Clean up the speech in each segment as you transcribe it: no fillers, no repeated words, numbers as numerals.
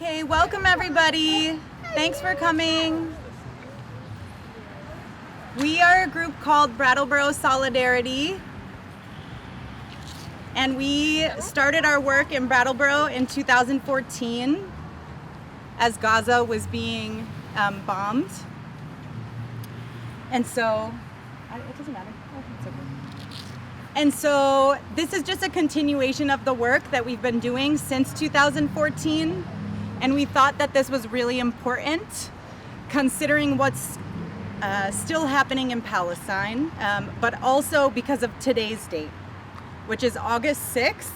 Okay, welcome everybody. Thanks for coming. We are a group called Brattleboro Solidarity, and we started our work in Brattleboro in 2014 as Gaza was being bombed. And so, it doesn't matter. It's okay. And so this is just a continuation of the work that we've been doing since 2014. And we thought that this was really important considering what's still happening in Palestine, but also because of today's date, which is August 6th,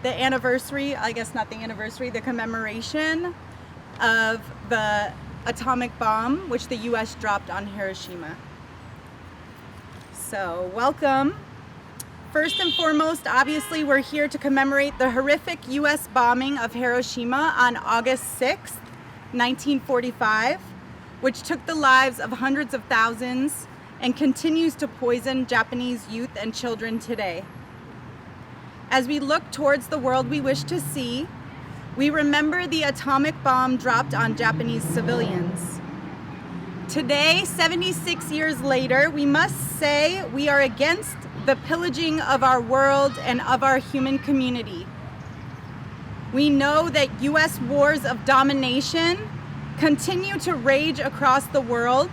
the anniversary, I guess not the anniversary, the commemoration of the atomic bomb which the US dropped on Hiroshima. So welcome. First and foremost, obviously, we're here to commemorate the horrific US bombing of Hiroshima on August 6th, 1945, which took the lives of hundreds of thousands and continues to poison Japanese youth and children today. As we look towards the world we wish to see, we remember the atomic bomb dropped on Japanese civilians. Today, 76 years later, we must say we are against the pillaging of our world and of our human community. We know that US wars of domination continue to rage across the world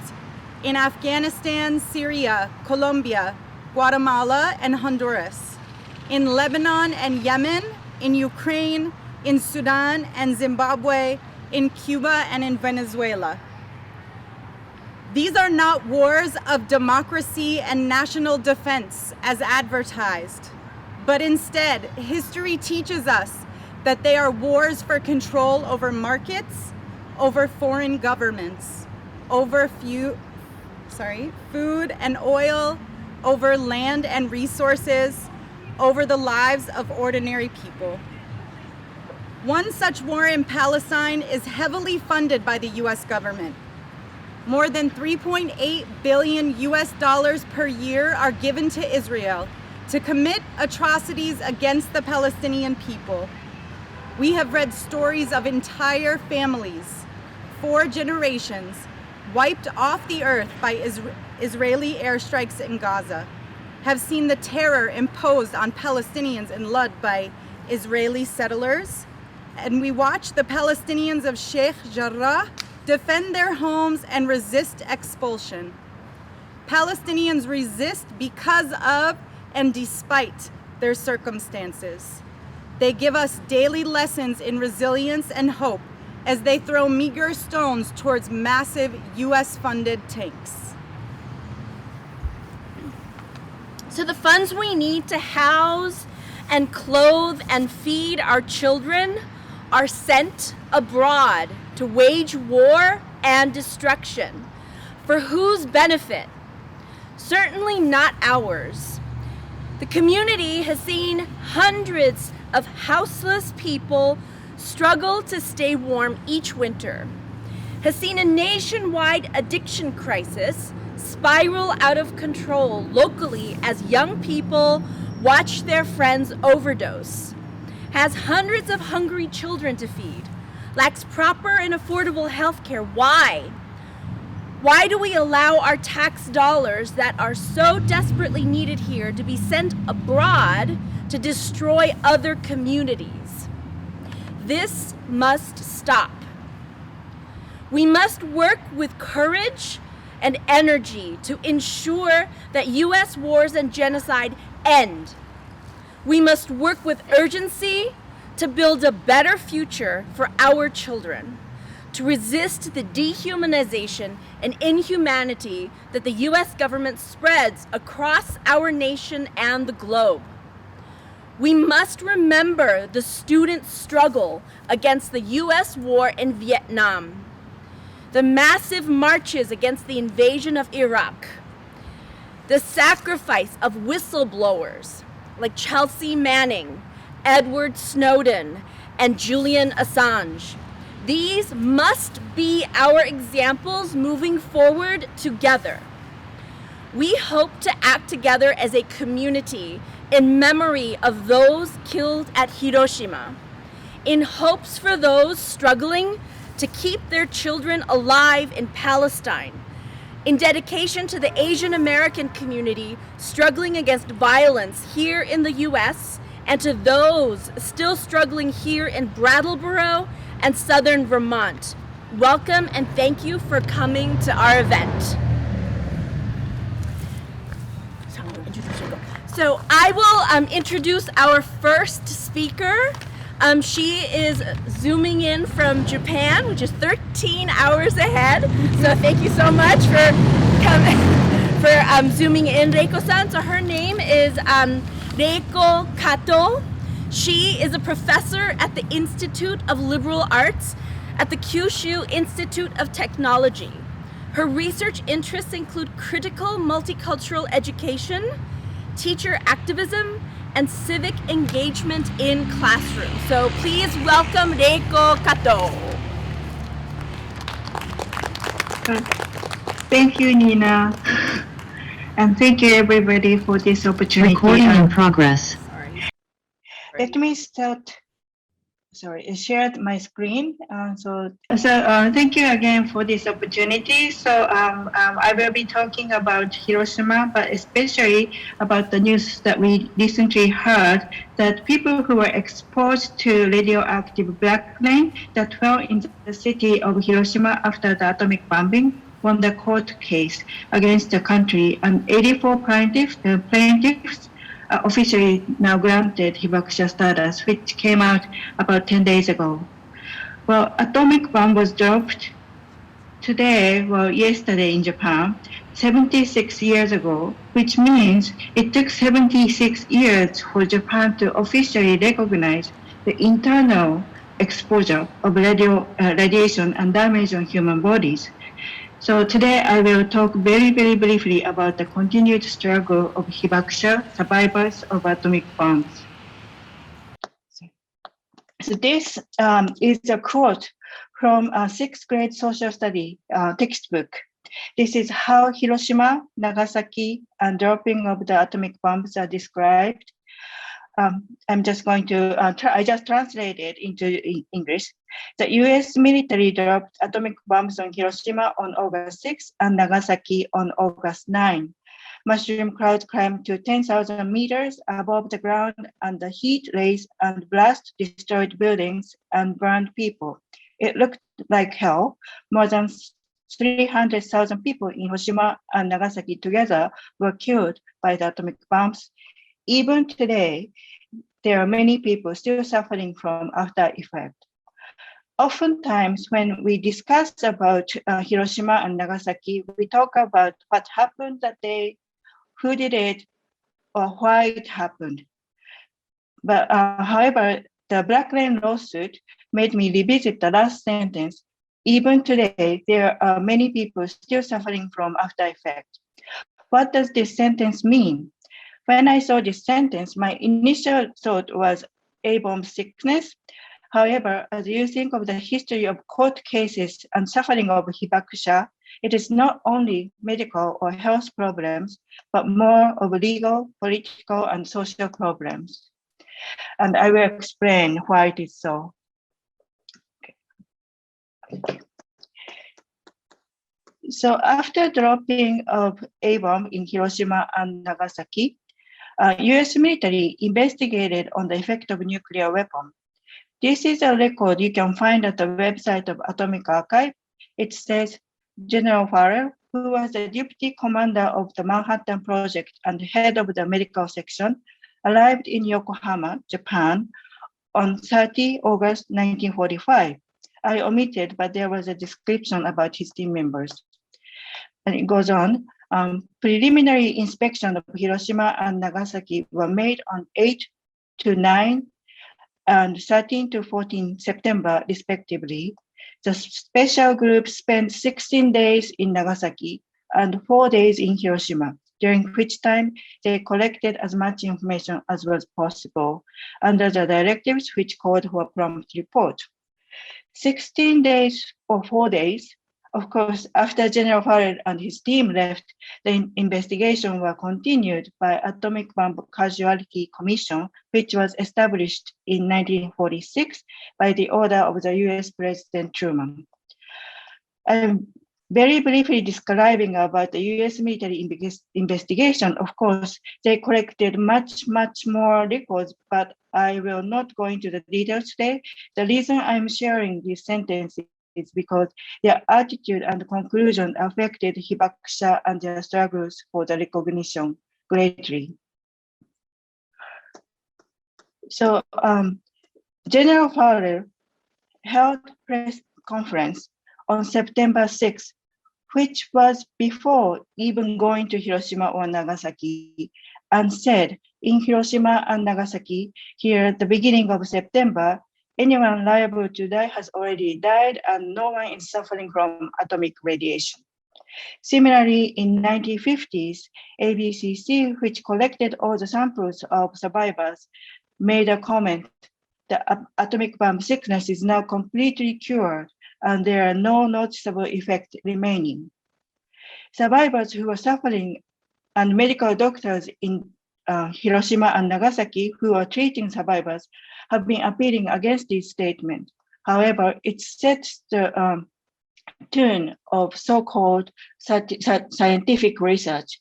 in Afghanistan, Syria, Colombia, Guatemala, and Honduras, in Lebanon and Yemen, in Ukraine, in Sudan and Zimbabwe, in Cuba and in Venezuela. These are not wars of democracy and national defense as advertised, but instead, history teaches us that they are wars for control over markets, over foreign governments, over food and oil, over land and resources, over the lives of ordinary people. One such war in Palestine is heavily funded by the US government. More than $3.8 billion per year are given to Israel to commit atrocities against the Palestinian people. We have read stories of entire families, 4 generations, wiped off the earth by Israeli airstrikes in Gaza, have seen the terror imposed on Palestinians in Lud by Israeli settlers, and we watch the Palestinians of Sheikh Jarrah defend their homes and resist expulsion. Palestinians resist because of and despite their circumstances. They give us daily lessons in resilience and hope as they throw meager stones towards massive US-funded tanks. So the funds we need to house and clothe and feed our children are sent abroad to wage war and destruction. For whose benefit? Certainly not ours. The community has seen hundreds of houseless people struggle to stay warm each winter, has seen a nationwide addiction crisis spiral out of control locally as young people watch their friends overdose, has hundreds of hungry children to feed, lacks proper and affordable health care. Why? Why do we allow our tax dollars that are so desperately needed here to be sent abroad to destroy other communities? This must stop. We must work with courage and energy to ensure that US wars and genocide end. We must work with urgency to build a better future for our children, to resist the dehumanization and inhumanity that the US government spreads across our nation and the globe. We must remember the student struggle against the US war in Vietnam, the massive marches against the invasion of Iraq, the sacrifice of whistleblowers like Chelsea Manning, Edward Snowden, and Julian Assange. These must be our examples moving forward together. We hope to act together as a community in memory of those killed at Hiroshima, in hopes for those struggling to keep their children alive in Palestine, in dedication to the Asian American community struggling against violence here in the US, and to those still struggling here in Brattleboro and southern Vermont. Welcome and thank you for coming to our event. So I will introduce our first speaker. She is zooming in from Japan, which is 13 hours ahead. So thank you so much for zooming in, Reiko-san. So her name is Reiko Kato. She is a professor at the Institute of Liberal Arts at the Kyushu Institute of Technology. Her research interests include critical multicultural education, teacher activism, and civic engagement in classrooms. So please welcome Reiko Kato. Thank you, Nina. And thank you, everybody, for this opportunity. Recording in progress. Let me share my screen. Thank you again for this opportunity. I will be talking about Hiroshima, but especially about the news that we recently heard that people who were exposed to radioactive black rain that fell in the city of Hiroshima after the atomic bombing won the court case against the country, and 84 plaintiffs officially now granted hibakusha status, which came out about 10 days ago. Well, atomic bomb was dropped yesterday in Japan, 76 years ago, which means it took 76 years for Japan to officially recognize the internal exposure of radiation and damage on human bodies. So today I will talk very, very briefly about the continued struggle of hibakusha survivors of atomic bombs. So this is a quote from a 6th grade social study textbook. This is how Hiroshima, Nagasaki, and dropping of the atomic bombs are described. I'm just going to, I just translated into English. The US military dropped atomic bombs on Hiroshima on August 6 and Nagasaki on August 9. Mushroom clouds climbed to 10,000 meters above the ground, and the heat rays and blast destroyed buildings and burned people. It looked like hell. More than 300,000 people in Hiroshima and Nagasaki together were killed by the atomic bombs. Even today, there are many people still suffering from after effect. Oftentimes, when we discuss about Hiroshima and Nagasaki, we talk about what happened that day, who did it, or why it happened. But however, the Black Rain lawsuit made me revisit the last sentence. Even today, there are many people still suffering from after effect. What does this sentence mean? When I saw this sentence, my initial thought was A-bomb sickness. However, as you think of the history of court cases and suffering of hibakusha, it is not only medical or health problems, but more of legal, political, and social problems. And I will explain why it is so. Okay. So after dropping of A-bomb in Hiroshima and Nagasaki, US military investigated on the effect of nuclear weapon. This is a record you can find at the website of Atomic Archive. It says General Farrell, who was the deputy commander of the Manhattan Project and head of the medical section, arrived in Yokohama, Japan on 30 August 1945. I omitted, but there was a description about his team members. And it goes on. Preliminary inspection of Hiroshima and Nagasaki were made on 8 to 9 and 13 to 14 September, respectively. The special group spent 16 days in Nagasaki and 4 days in Hiroshima, during which time they collected as much information as was possible under the directives which called for a prompt report. 16 days or 4 days Of course, after General Farrell and his team left, the investigation was continued by Atomic Bomb Casualty Commission, which was established in 1946 by the order of the US President Truman. I'm very briefly describing about the US military investigation. Of course, they collected much more records, but I will not go into the details today. The reason I'm sharing this sentence is because their attitude and conclusion affected Hibakusha and their struggles for the recognition greatly. So General Farrell held press conference on September 6th, which was before even going to Hiroshima or Nagasaki, and said, in Hiroshima and Nagasaki, here at the beginning of September, anyone liable to die has already died and no one is suffering from atomic radiation. Similarly, in 1950s, ABCC, which collected all the samples of survivors, made a comment that atomic bomb sickness is now completely cured and there are no noticeable effects remaining. Survivors who are suffering and medical doctors in Hiroshima and Nagasaki who are treating survivors have been appealing against this statement. However, it sets the tone of so-called scientific research.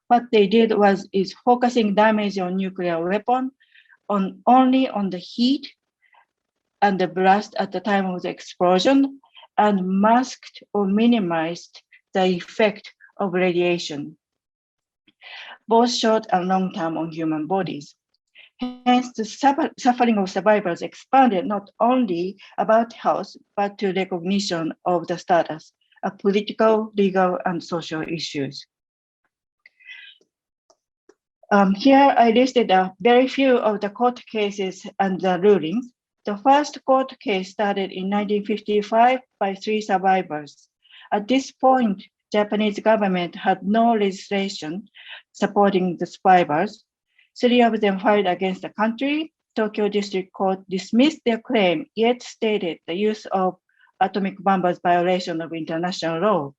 What they did is focusing damage on nuclear weapon only on the heat and the blast at the time of the explosion, and masked or minimized the effect of radiation, both short and long term on human bodies. Hence, the suffering of survivors expanded not only about health, but to recognition of the status of political, legal, and social issues. Here I listed a very few of the court cases and the rulings. The first court case started in 1955 by 3 survivors. At this point, Japanese government had no legislation supporting the survivors. 3 of them filed against the country. Tokyo District Court dismissed their claim, yet stated the use of atomic bomb was violation of international law.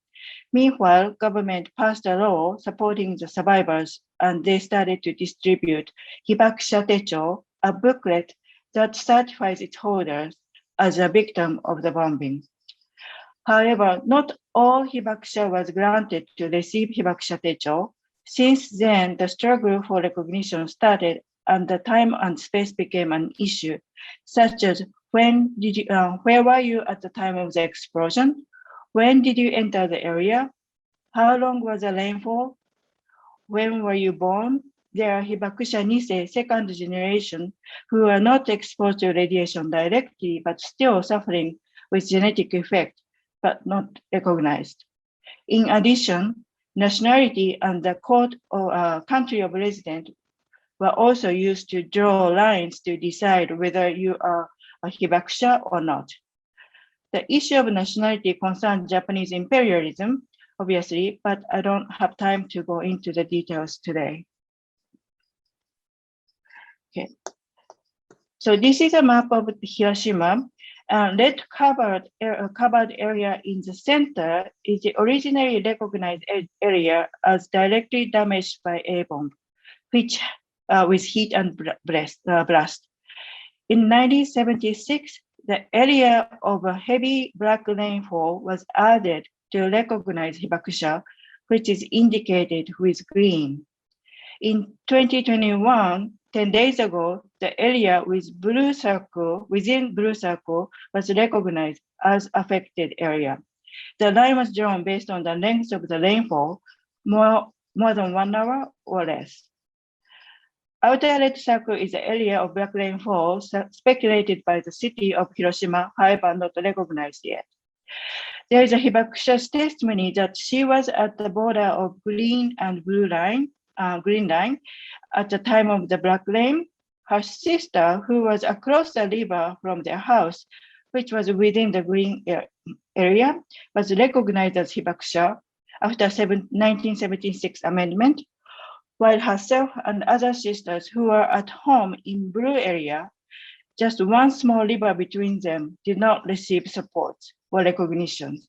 Meanwhile, government passed a law supporting the survivors, and they started to distribute Hibakusha Techo, a booklet that certifies its holders as a victim of the bombing. However, not all Hibakusha was granted to receive Hibakusha Techo. Since then, the struggle for recognition started, and the time and space became an issue, such as where were you at the time of the explosion? When did you enter the area? How long was the rainfall? When were you born? There are Hibakusha Nisei, second generation, who are not exposed to radiation directly, but still suffering with genetic effect, but not recognized. In addition, nationality and the court or country of residence were also used to draw lines to decide whether you are a Hibakusha or not. The issue of nationality concerns Japanese imperialism, obviously, but I don't have time to go into the details today. Okay. So this is a map of Hiroshima. Red covered area in the center is the originally recognized area as directly damaged by A bomb, which with heat and blast. In 1976, the area of a heavy black rainfall was added to recognize Hibakusha, which is indicated with green. In 2021, 10 days ago, the area with blue circle, within blue circle, was recognized as affected area. The line was drawn based on the length of the rainfall, more than 1 hour or less. Outer red circle is the area of black rainfall speculated by the city of Hiroshima, however not recognized yet. There is a Hibakusha's testimony that she was at the border of green and blue line, green line, at the time of the black rain. Her sister, who was across the river from their house, which was within the green area, was recognized as Hibakusha after 1976 amendment, while herself and other sisters who were at home in blue area, just one small river between them, did not receive support or recognition.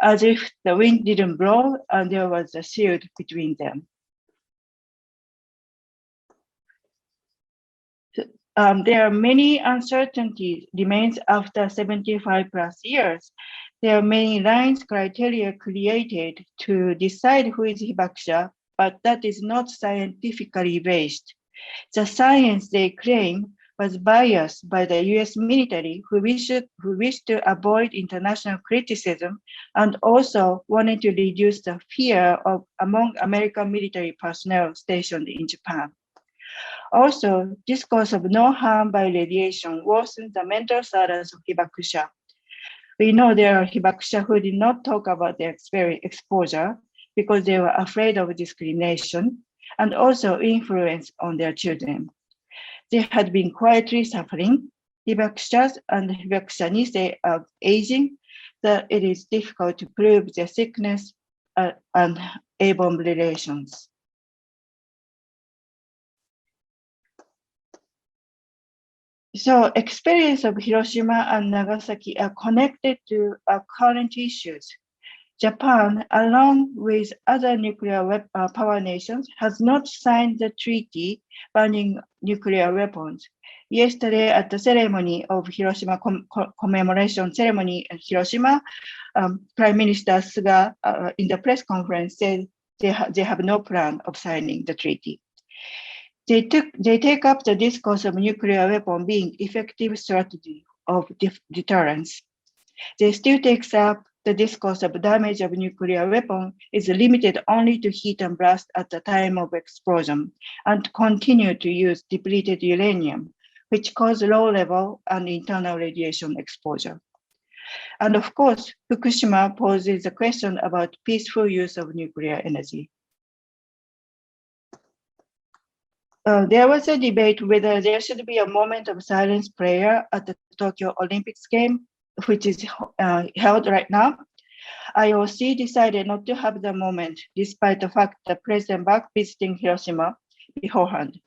as if the wind didn't blow and there was a shield between them. There are many uncertainties remains after 75 plus years. There are many lines criteria created to decide who is hibakusha, but that is not scientifically based. The science they claim was biased by the US military who wished to avoid international criticism and also wanted to reduce the fear of among American military personnel stationed in Japan. Also, discourse of no harm by radiation worsens the mental status of hibakusha. We know there are hibakusha who did not talk about their exposure because they were afraid of discrimination and also influence on their children. They had been quietly suffering. Hibakushas and hibakusha are aging, that it is difficult to prove their sickness and airborne relations. So experience of Hiroshima and Nagasaki are connected to our current issues. Japan, along with other nuclear power nations, has not signed the treaty banning nuclear weapons. Yesterday, at the ceremony of Hiroshima commemoration ceremony in Hiroshima, Prime Minister Suga in the press conference said they have no plan of signing the treaty. They take up the discourse of nuclear weapon being effective strategy of deterrence. They still takes up the discourse of damage of nuclear weapon is limited only to heat and blast at the time of explosion and continue to use depleted uranium, which cause low level and internal radiation exposure. And of course, Fukushima poses a question about peaceful use of nuclear energy. There was a debate whether there should be a moment of silence prayer at the Tokyo Olympics game, which is held right now. IOC decided not to have the moment, despite the fact that President Bach visiting Hiroshima beforehand.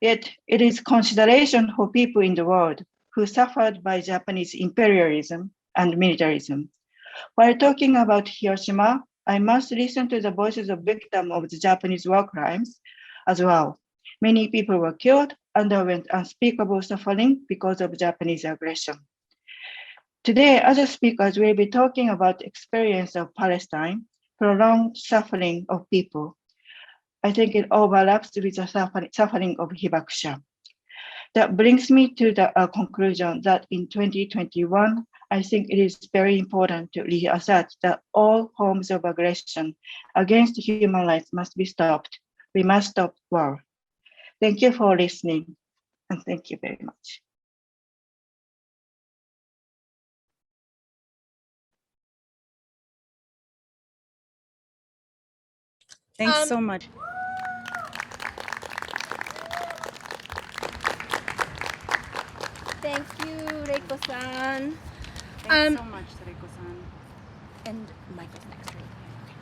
Yet it is consideration for people in the world who suffered by Japanese imperialism and militarism. While talking about Hiroshima, I must listen to the voices of victims of the Japanese war crimes as well. Many people were killed, underwent unspeakable suffering because of Japanese aggression. Today, other speakers will be talking about the experience of Palestine, prolonged suffering of people. I think it overlaps with the suffering of hibakusha. That brings me to the conclusion that in 2021, I think it is very important to reassert that all forms of aggression against human rights must be stopped. We must stop war. Thank you for listening, and thank you very much. Thanks so much. Thank you, Reiko-san. Thanks so much, Reiko-san. And Michael's next, right? Okay.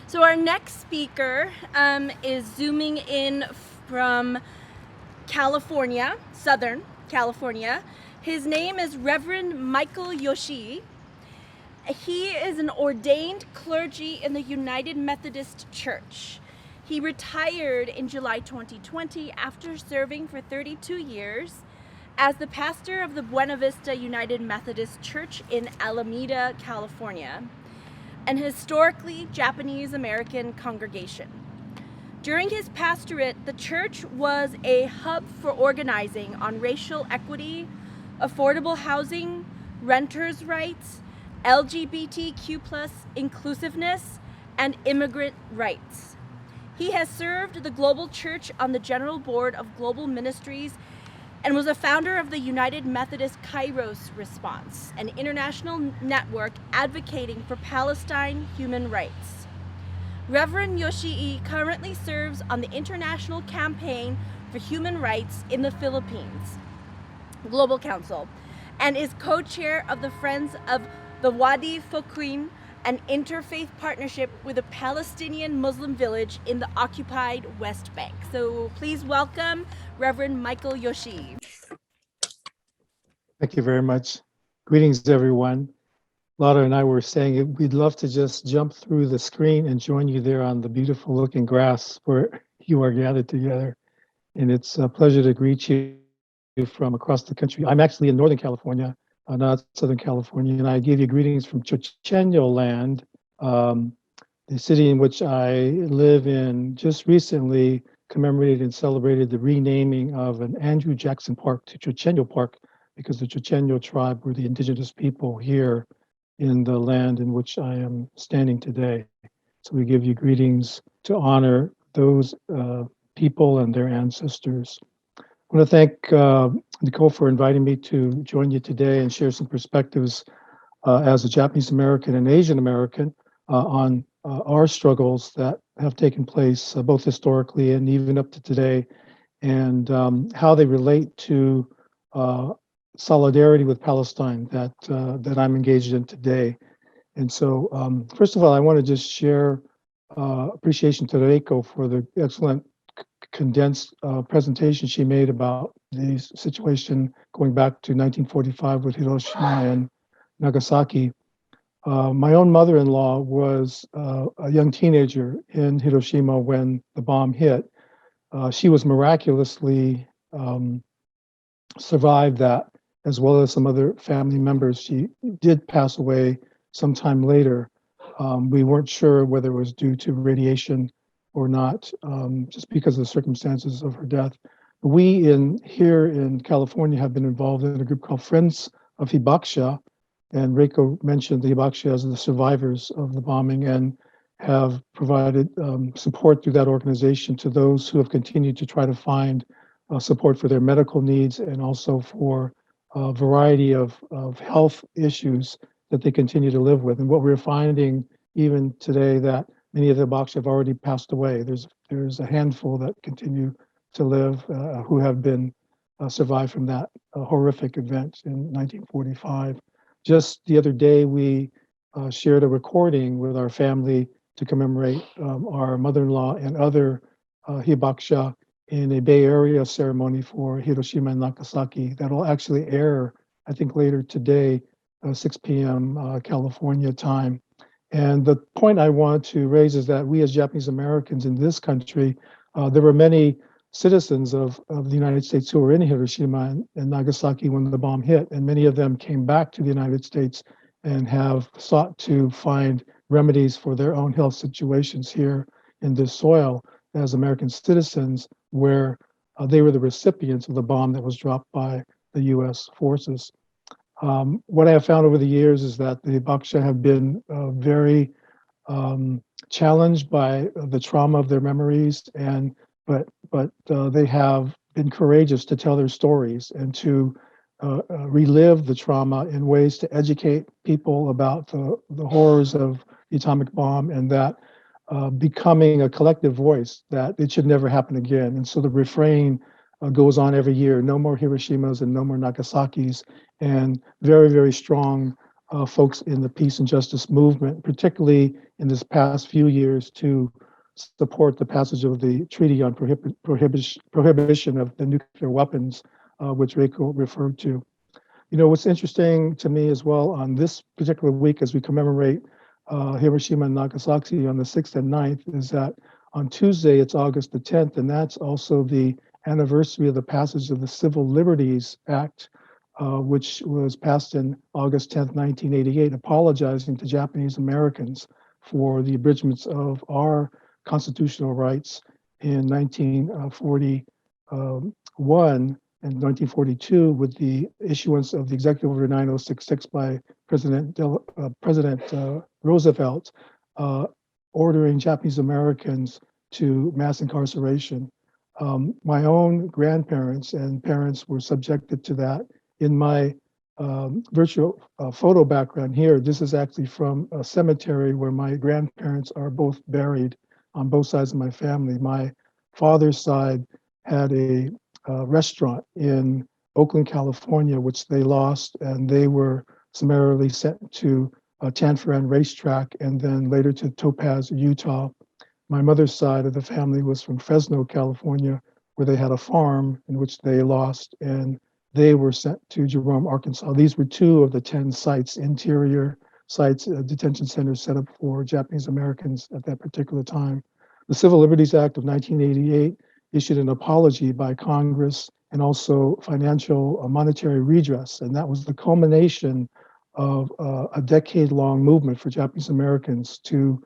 So our next speaker is zooming in from California, Southern California. His name is Rev Michael Yoshi. He is an ordained clergy in the United Methodist Church. He retired in July 2020 after serving for 32 years as the pastor of the Buena Vista United Methodist Church in Alameda, California, an historically Japanese-American congregation. During his pastorate, the church was a hub for organizing on racial equity, affordable housing, renters' rights, LGBTQ+ inclusiveness, and immigrant rights. He has served the Global Church on the General Board of Global Ministries and was a founder of the United Methodist Kairos Response, an international network advocating for Palestine human rights. Reverend Yoshi currently serves on the International Campaign for Human Rights in the Philippines Global Council and is co-chair of the Friends of the Wadi Fukin, an interfaith partnership with a Palestinian Muslim village in the occupied West Bank. So please welcome Reverend Michael Yoshi. Thank you very much. Greetings, everyone. Lara and I were saying we'd love to just jump through the screen and join you there on the beautiful looking grass where you are gathered together. And it's a pleasure to greet you from across the country. I'm actually in Northern California, not Southern California, and I give you greetings from Chochenyo land, um, the city in which I live in. Just recently commemorated and celebrated the renaming of an Andrew Jackson Park to Chochenyo Park because the Chochenyo tribe were the indigenous people here in the land in which I am standing today. So we give you greetings to honor those people and their ancestors. I want to thank Nicole for inviting me to join you today and share some perspectives as a Japanese American and Asian American on our struggles that have taken place both historically and even up to today, and how they relate to solidarity with Palestine that I'm engaged in today. And so, first of all, I want to just share appreciation to Reiko for the excellent condensed presentation she made about the situation going back to 1945 with Hiroshima and Nagasaki. My own mother-in-law was a young teenager in Hiroshima when the bomb hit. She was miraculously survived that, as well as some other family members. She did pass away sometime later. We weren't sure whether it was due to radiation or not, just because of the circumstances of her death. We here in California have been involved in a group called Friends of Hibakusha, and Reiko mentioned the Hibakusha as the survivors of the bombing, and have provided support through that organization to those who have continued to try to find support for their medical needs and also for a variety of health issues that they continue to live with. And what we're finding even today, that many of the Hibakusha have already passed away. There's a handful that continue to live who have been survived from that horrific event in 1945. Just the other day, we shared a recording with our family to commemorate our mother-in-law and other Hibakusha in a Bay Area ceremony for Hiroshima and Nagasaki that'll actually air, I think, later today, 6 p.m. California time. And the point I want to raise is that we as Japanese Americans in this country, there were many citizens of the United States who were in Hiroshima and Nagasaki when the bomb hit, and many of them came back to the United States and have sought to find remedies for their own health situations here in this soil as American citizens, where they were the recipients of the bomb that was dropped by the U.S. forces. What I have found over the years is that the Hibakusha have been very challenged by the trauma of their memories, but they have been courageous to tell their stories and to relive the trauma in ways to educate people about the horrors of the atomic bomb, and that becoming a collective voice that it should never happen again. And so the refrain goes on every year: no more Hiroshimas and no more Nagasakis. And very, very strong folks in the peace and justice movement, particularly in this past few years, to support the passage of the Treaty on Prohibition of the Nuclear Weapons, which Reiko referred to. You know, what's interesting to me as well on this particular week as we commemorate Hiroshima and Nagasaki on the 6th and 9th is that on Tuesday, it's August the 10th, and that's also the anniversary of the passage of the Civil Liberties Act, which was passed in August 10th, 1988, apologizing to Japanese Americans for the abridgments of our constitutional rights in 1941 and 1942 with the issuance of the Executive Order 9066 by President Roosevelt, ordering Japanese Americans to mass incarceration. My own grandparents and parents were subjected to that. In my virtual photo background here, this is actually from a cemetery where my grandparents are both buried on both sides of my family. My father's side had a restaurant in Oakland, California, which they lost, and they were summarily sent to Tanforan Racetrack and then later to Topaz, Utah. My mother's side of the family was from Fresno, California, where they had a farm in which they lost, and they were sent to Jerome, Arkansas. These were 2 of the 10 sites, interior sites, detention centers set up for Japanese Americans at that particular time. The Civil Liberties Act of 1988 issued an apology by Congress and also financial monetary redress. And that was the culmination of a decade-long movement for Japanese Americans to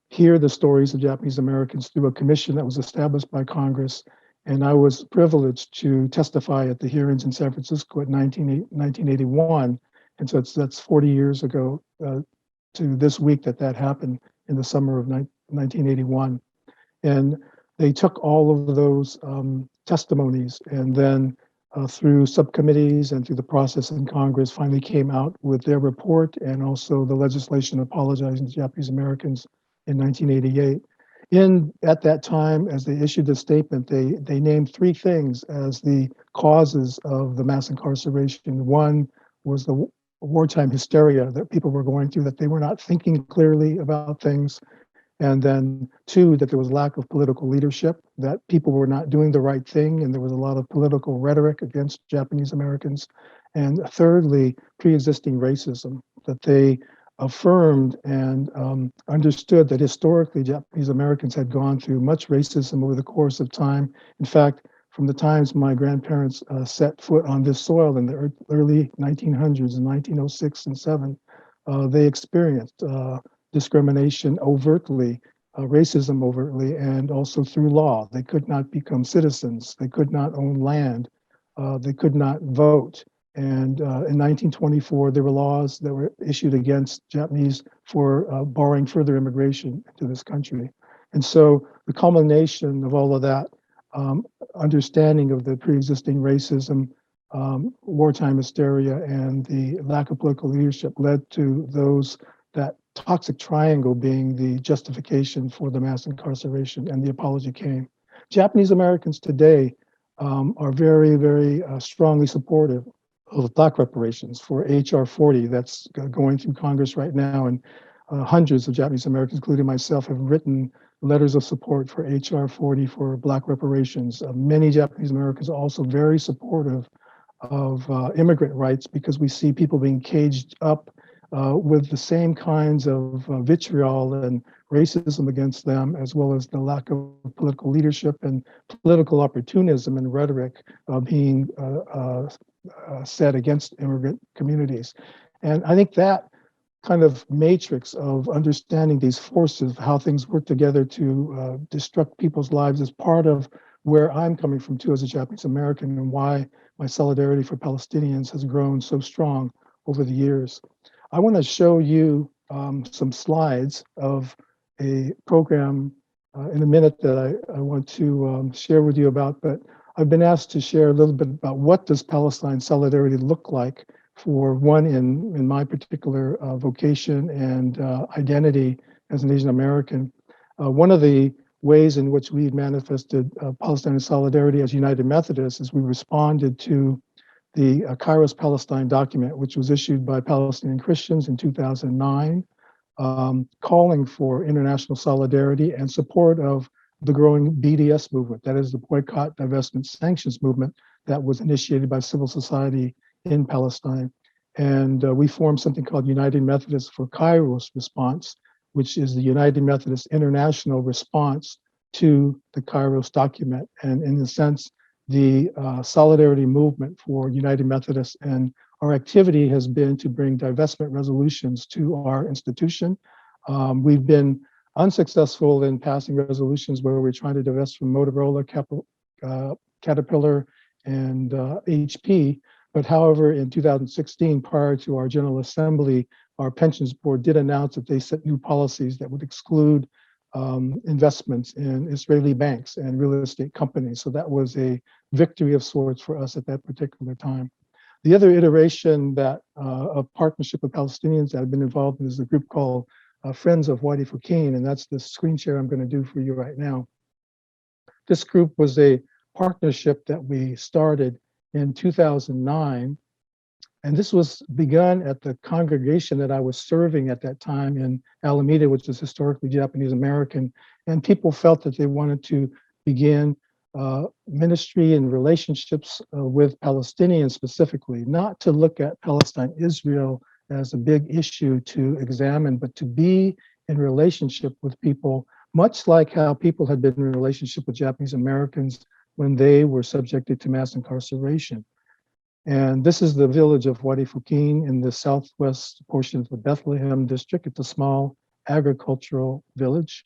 hear the stories of Japanese Americans through a commission that was established by Congress. And I was privileged to testify at the hearings in San Francisco in 1981. And so that's 40 years ago to this week that happened in the summer of 1981. And they took all of those testimonies and then through subcommittees and through the process in Congress finally came out with their report and also the legislation apologizing to Japanese Americans in 1988. At that time, as they issued the statement, they named three things as the causes of the mass incarceration. One was the wartime hysteria that people were going through, that they were not thinking clearly about things. And then two, that there was lack of political leadership, that people were not doing the right thing, and there was a lot of political rhetoric against Japanese Americans. And thirdly, pre-existing racism, that they affirmed and understood that historically Japanese Americans had gone through much racism over the course of time. In fact, from the times my grandparents set foot on this soil in the early 1900s, in 1906 and 7, they experienced discrimination overtly, racism overtly, and also through law. They could not become citizens. They could not own land. They could not vote. And in 1924, there were laws that were issued against Japanese for barring further immigration into this country. And so the culmination of all of that understanding of the pre-existing racism, wartime hysteria, and the lack of political leadership led to that toxic triangle being the justification for the mass incarceration, and the apology came. Japanese Americans today are very, very strongly supportive of Black reparations for HR 40 that's going through Congress right now. And hundreds of Japanese Americans, including myself, have written letters of support for HR 40 for Black reparations. Many Japanese Americans are also very supportive of immigrant rights, because we see people being caged up with the same kinds of vitriol and racism against them, as well as the lack of political leadership and political opportunism and rhetoric being said against immigrant communities. And I think that kind of matrix of understanding these forces, how things work together to destruct people's lives, is part of where I'm coming from too as a Japanese American, and why my solidarity for Palestinians has grown so strong over the years. I want to show you some slides of a program in a minute that I want to share with you about, but I've been asked to share a little bit about what does Palestine Solidarity look like for one in my particular vocation and identity as an Asian American. One of the ways in which we've manifested Palestine Solidarity as United Methodists is we responded to the Kairos Palestine document, which was issued by Palestinian Christians in 2009, calling for international solidarity and support of the growing BDS movement, that is the Boycott, Divestment, Sanctions movement that was initiated by civil society in Palestine. And we formed something called United Methodists for Kairos Response, which is the United Methodist International response to the Kairos document. And in a sense, the solidarity movement for United Methodists, and our activity has been to bring divestment resolutions to our institution. We've been unsuccessful in passing resolutions where we're trying to divest from Motorola, Caterpillar, and HP. But however, in 2016, prior to our General Assembly, our pensions board did announce that they set new policies that would exclude investments in Israeli banks and real estate companies. So that was a victory of sorts for us at that particular time. The other iteration that a partnership of Palestinians that I've been involved in is a group called Friends of Wadi Fukin, and that's the screen share I'm going to do for you right now. This group was a partnership that we started in 2009, and this was begun at the congregation that I was serving at that time in Alameda, which is historically Japanese American, and people felt that they wanted to begin ministry and relationships with Palestinians specifically, not to look at Palestine, Israel as a big issue to examine, but to be in relationship with people, much like how people had been in relationship with Japanese Americans when they were subjected to mass incarceration. And this is the village of Wadi Fukin in the southwest portion of the Bethlehem district. It's a small agricultural village.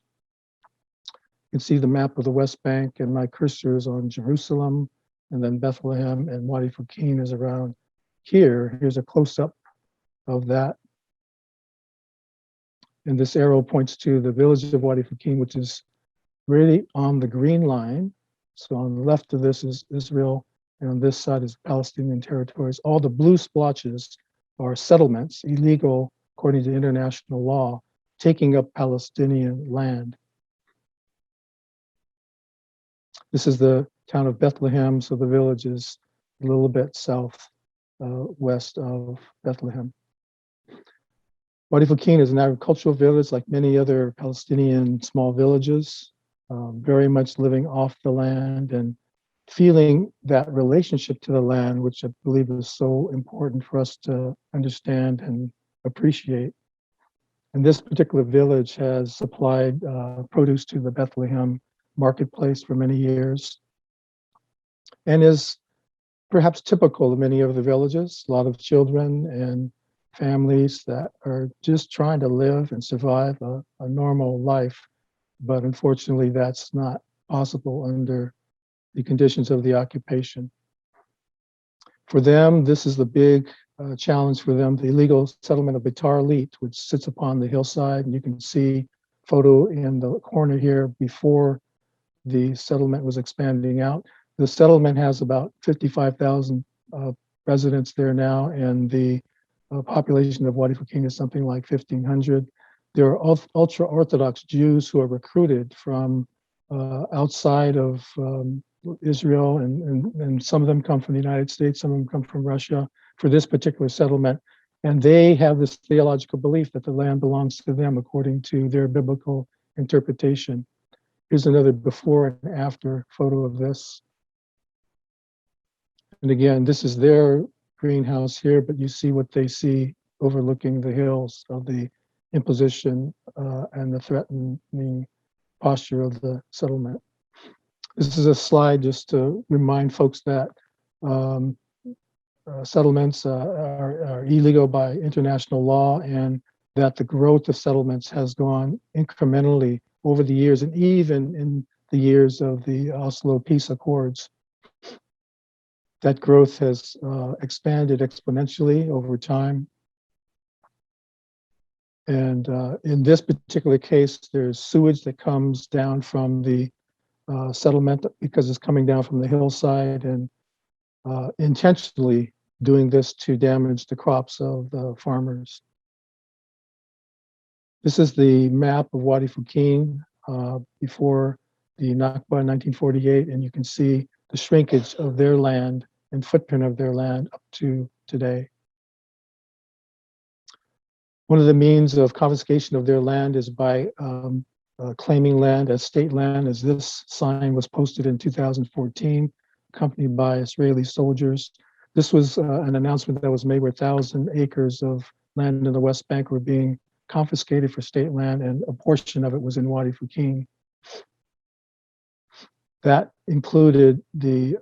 You can see the map of the West Bank, and my cursor is on Jerusalem, and then Bethlehem, and Wadi Fukin is around here. Here's a close-up of that. And this arrow points to the village of Wadi Fukin, which is really on the green line. So on the left of this is Israel, and on this side is Palestinian territories. All the blue splotches are settlements, illegal according to international law, taking up Palestinian land. This is the town of Bethlehem, so the village is a little bit west of Bethlehem. Wadi Fukin is an agricultural village like many other Palestinian small villages, very much living off the land and feeling that relationship to the land, which I believe is so important for us to understand and appreciate. And this particular village has supplied produce to the Bethlehem marketplace for many years and is perhaps typical of many of the villages, a lot of children and families that are just trying to live and survive a normal life. But unfortunately, that's not possible under the conditions of the occupation. For them, this is the big challenge for them, the illegal settlement of Beitar Lit, which sits upon the hillside. And you can see photo in the corner here before the settlement was expanding out. The settlement has about 55,000 residents there now, and the population of Wadi Fukin is something like 1,500. There are ultra-Orthodox Jews who are recruited from outside of Israel, and some of them come from the United States, some of them come from Russia for this particular settlement. And they have this theological belief that the land belongs to them according to their biblical interpretation. Here's another before and after photo of this. And again, this is their greenhouse here, but you see what they see overlooking the hills of the imposition and the threatening posture of the settlement. This is a slide just to remind folks that settlements are illegal by international law, and that the growth of settlements has gone incrementally over the years, and even in the years of the Oslo Peace Accords. That growth has expanded exponentially over time. And in this particular case, there's sewage that comes down from the settlement because it's coming down from the hillside, and intentionally doing this to damage the crops of the farmers. This is the map of Wadi Fukin before the Nakba in 1948, and you can see the shrinkage of their land and footprint of their land up to today. One of the means of confiscation of their land is by claiming land as state land, as this sign was posted in 2014, accompanied by Israeli soldiers. This was an announcement that was made where 1,000 acres of land in the West Bank were being confiscated for state land, and a portion of it was in Wadi Fukin. That included the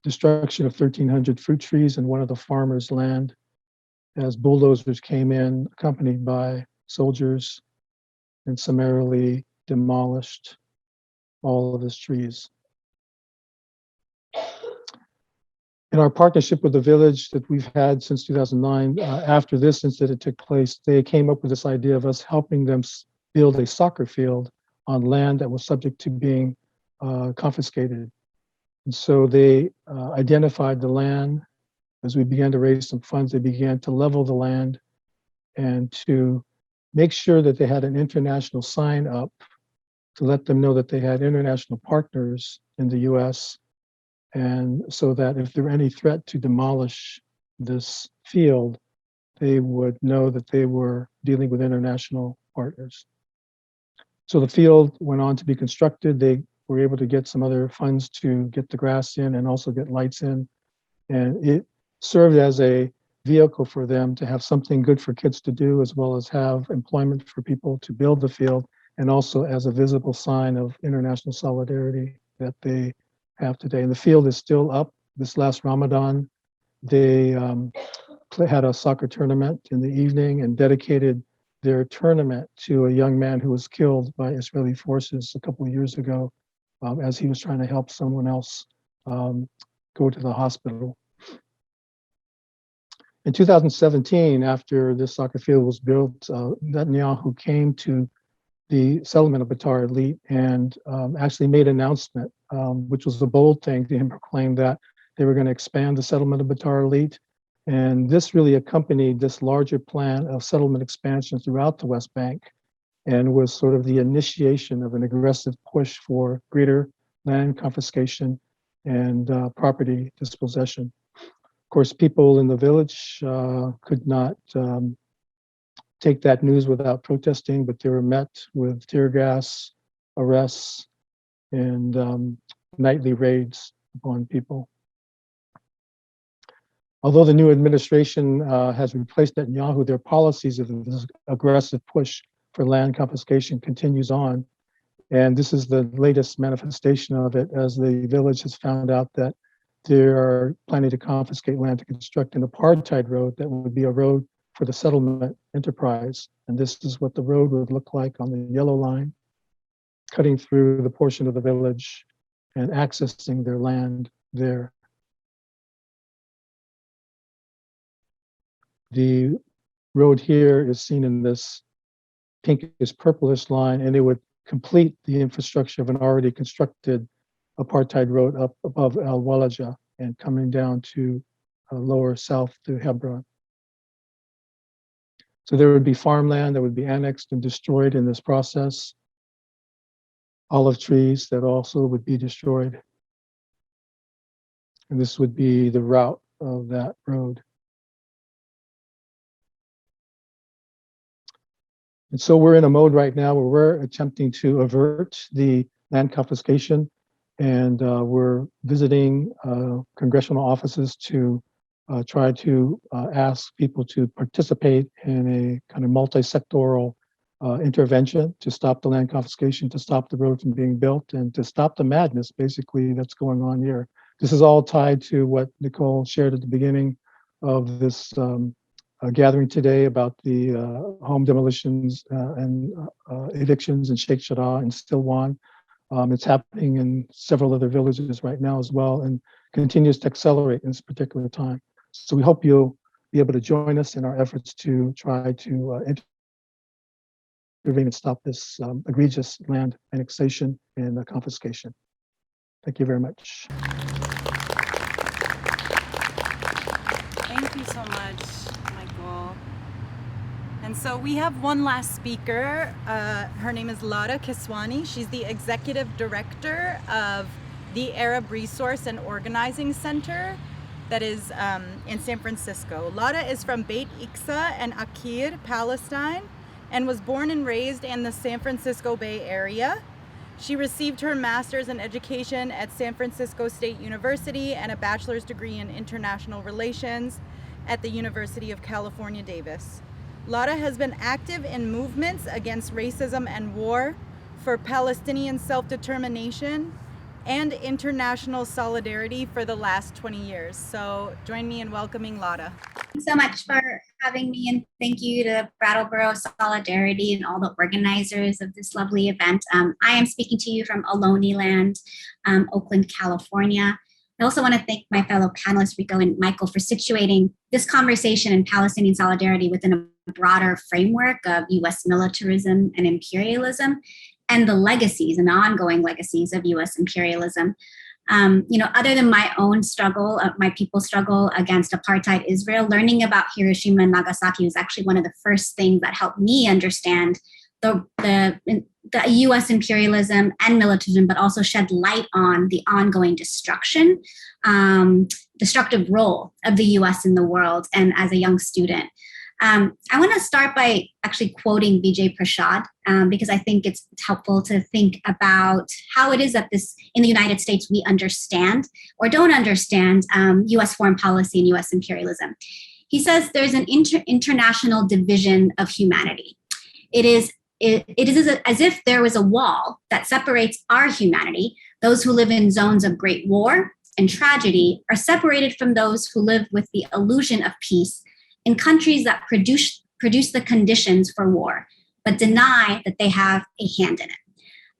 destruction of 1,300 fruit trees in one of the farmers' land as bulldozers came in, accompanied by soldiers, and summarily demolished all of his trees. In our partnership with the village that we've had since 2009, after this incident took place, they came up with this idea of us helping them build a soccer field on land that was subject to being confiscated. And so they identified the land. As we began to raise some funds, they began to level the land and to make sure that they had an international sign up to let them know that they had international partners in the US, and so that if there were any threat to demolish this field, they would know that they were dealing with international partners. So the field went on to be constructed. They were able to get some other funds to get the grass in and also get lights in. And it served as a vehicle for them to have something good for kids to do, as well as have employment for people to build the field, and also as a visible sign of international solidarity that they have today. And the field is still up. This last Ramadan, they had a soccer tournament in the evening and dedicated their tournament to a young man who was killed by Israeli forces a couple of years ago as he was trying to help someone else go to the hospital. In 2017, after this soccer field was built, Netanyahu came to the settlement of Beitar Elite and actually made an announcement, which was a bold thing to him, proclaim that they were going to expand the settlement of Beitar Elite. And this really accompanied this larger plan of settlement expansion throughout the West Bank and was sort of the initiation of an aggressive push for greater land confiscation and property dispossession. Of course, people in the village could not take that news without protesting, but they were met with tear gas, arrests, and nightly raids upon people. Although the new administration has replaced Netanyahu, their policies of this aggressive push for land confiscation continues on. And this is the latest manifestation of it, as the village has found out that they are planning to confiscate land to construct an apartheid road that would be a road for the settlement enterprise. And this is what the road would look like on the yellow line, cutting through the portion of the village and accessing their land there. The road here is seen in this pinkish purplish line, and it would complete the infrastructure of an already constructed apartheid road up above Al Walaja and coming down to lower south to Hebron. So there would be farmland that would be annexed and destroyed in this process. Olive trees that also would be destroyed. And this would be the route of that road. And so we're in a mode right now where we're attempting to avert the land confiscation, and we're visiting congressional offices to try to ask people to participate in a kind of multi-sectoral intervention to stop the land confiscation, to stop the road from being built, and to stop the madness, basically, that's going on here. This is all tied to what Nicole shared at the beginning of this gathering today about the home demolitions and evictions in Sheikh Jarrah and Silwan. It's happening in several other villages right now as well, and continues to accelerate in this particular time. So we hope you'll be able to join us in our efforts to try to intervene and stop this egregious land annexation and confiscation. Thank you very much. Thank you so much, Michael. And so we have one last speaker. Her name is Lara Kiswani. She's the executive director of the Arab Resource and Organizing Center that is in San Francisco. Lara is from Beit Iksa and Akir, Palestine, and was born and raised in the San Francisco Bay Area. She received her master's in education at San Francisco State University and a bachelor's degree in international relations at the University of California, Davis. Lara has been active in movements against racism and war, for Palestinian self-determination, and international solidarity for the last 20 years. So join me in welcoming Lara. Thanks so much for having me, and thank you to Brattleboro Solidarity and all the organizers of this lovely event. I am speaking to you from Ohlone Land, Oakland, California. I also want to thank my fellow panelists, Rico and Michael, for situating this conversation in Palestinian solidarity within a broader framework of US militarism and imperialism, and the legacies and the ongoing legacies of US imperialism. Other than my own struggle, my people's struggle against apartheid Israel, learning about Hiroshima and Nagasaki was actually one of the first things that helped me understand the US imperialism and militarism, but also shed light on the ongoing destructive role of the US in the world and as a young student. I want to start by actually quoting Vijay Prashad, because I think it's helpful to think about how it is that in the United States we understand or don't understand US foreign policy and US imperialism. He says there's an international division of humanity. It is as if there was a wall that separates our humanity. Those who live in zones of great war and tragedy are separated from those who live with the illusion of peace in countries that produce the conditions for war, but deny that they have a hand in it.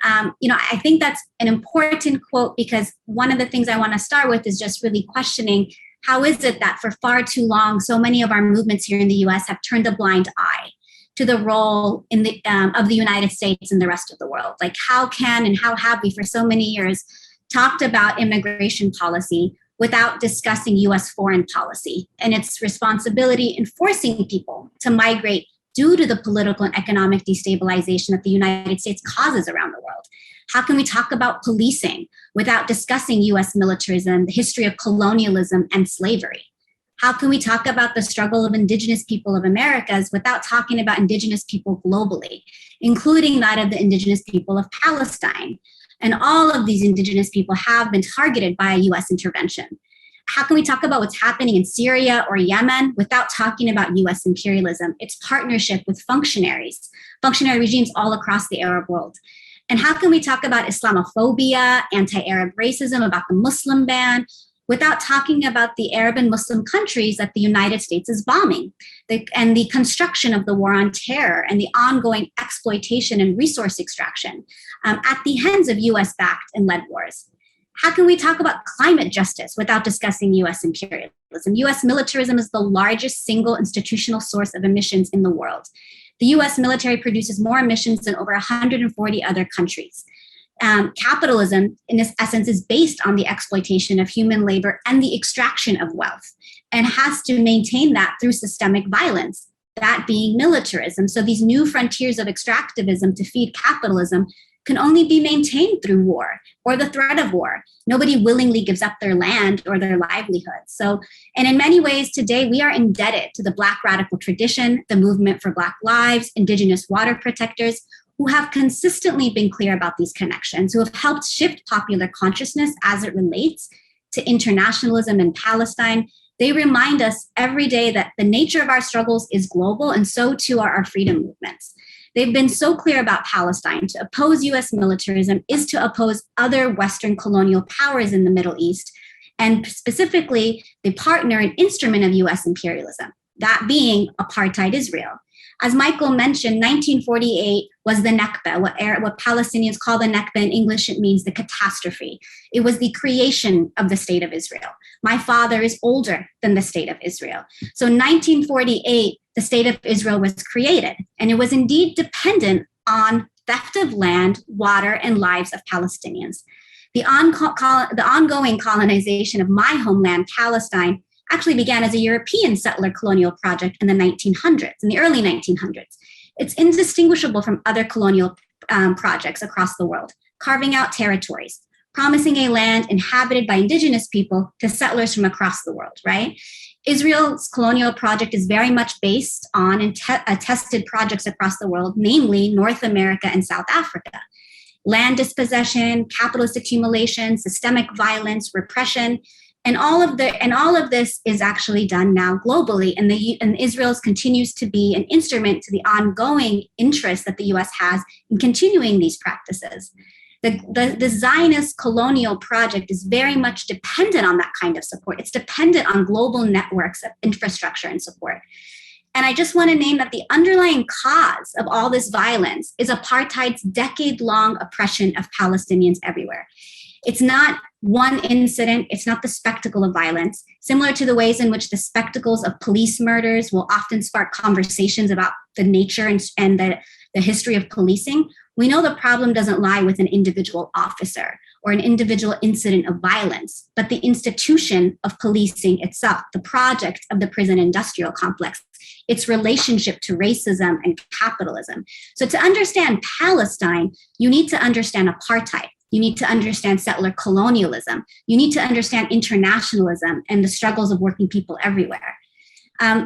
I think that's an important quote, because one of the things I want to start with is just really questioning, how is it that for far too long, so many of our movements here in the US have turned a blind eye to the role of the United States and the rest of the world? Like, how can and how have we for so many years talked about immigration policy without discussing US foreign policy and its responsibility in forcing people to migrate due to the political and economic destabilization that the United States causes around the world? How can we talk about policing without discussing US militarism, the history of colonialism and slavery? How can we talk about the struggle of Indigenous people of Americas without talking about Indigenous people globally, including that of the Indigenous people of Palestine? And all of these Indigenous people have been targeted by a US intervention. How can we talk about what's happening in Syria or Yemen without talking about US imperialism, its partnership with functionary regimes all across the Arab world? And how can we talk about Islamophobia, anti-Arab racism, about the Muslim ban, without talking about the Arab and Muslim countries that the United States is bombing, and the construction of the war on terror and the ongoing exploitation and resource extraction at the hands of US-backed and led wars? How can we talk about climate justice without discussing US imperialism? US militarism is the largest single institutional source of emissions in the world. The US military produces more emissions than over 140 other countries. Capitalism, in this essence, is based on the exploitation of human labor and the extraction of wealth, and has to maintain that through systemic violence, that being militarism. So these new frontiers of extractivism to feed capitalism can only be maintained through war or the threat of war. Nobody willingly gives up their land or their livelihood. So, and in many ways today, we are indebted to the Black radical tradition, the movement for Black lives, Indigenous water protectors, who have consistently been clear about these connections, who have helped shift popular consciousness as it relates to internationalism in Palestine. They remind us every day that the nature of our struggles is global, and so too are our freedom movements. They've been so clear about Palestine. To oppose US militarism is to oppose other Western colonial powers in the Middle East, and specifically the partner and instrument of US imperialism, that being apartheid Israel. As Michael mentioned, 1948 was the Nakba, what Palestinians call the Nakba. In English, it means the catastrophe. It was the creation of the state of Israel. My father is older than the state of Israel. So 1948, the state of Israel was created, and it was indeed dependent on theft of land, water, and lives of Palestinians. The ongoing colonization of my homeland, Palestine, actually began as a European settler colonial project in the 1900s, in the early 1900s. It's indistinguishable from other colonial projects across the world, carving out territories, promising a land inhabited by indigenous people to settlers from across the world, right? Israel's colonial project is very much based on and tested projects across the world, namely North America and South Africa. Land dispossession, capitalist accumulation, systemic violence, repression, and all of this is actually done now globally, and Israel continues to be an instrument to the ongoing interest that the U.S. has in continuing these practices. The Zionist colonial project is very much dependent on that kind of support. It's dependent on global networks of infrastructure and support. And I just want to name that the underlying cause of all this violence is apartheid's decade-long oppression of Palestinians everywhere. It's not one incident, it's not the spectacle of violence, similar to the ways in which the spectacles of police murders will often spark conversations about the nature and the history of policing. We know the problem doesn't lie with an individual officer or an individual incident of violence, but the institution of policing itself, the project of the prison industrial complex, its relationship to racism and capitalism. So to understand Palestine, you need to understand apartheid. You need to understand settler colonialism. You need to understand internationalism and the struggles of working people everywhere.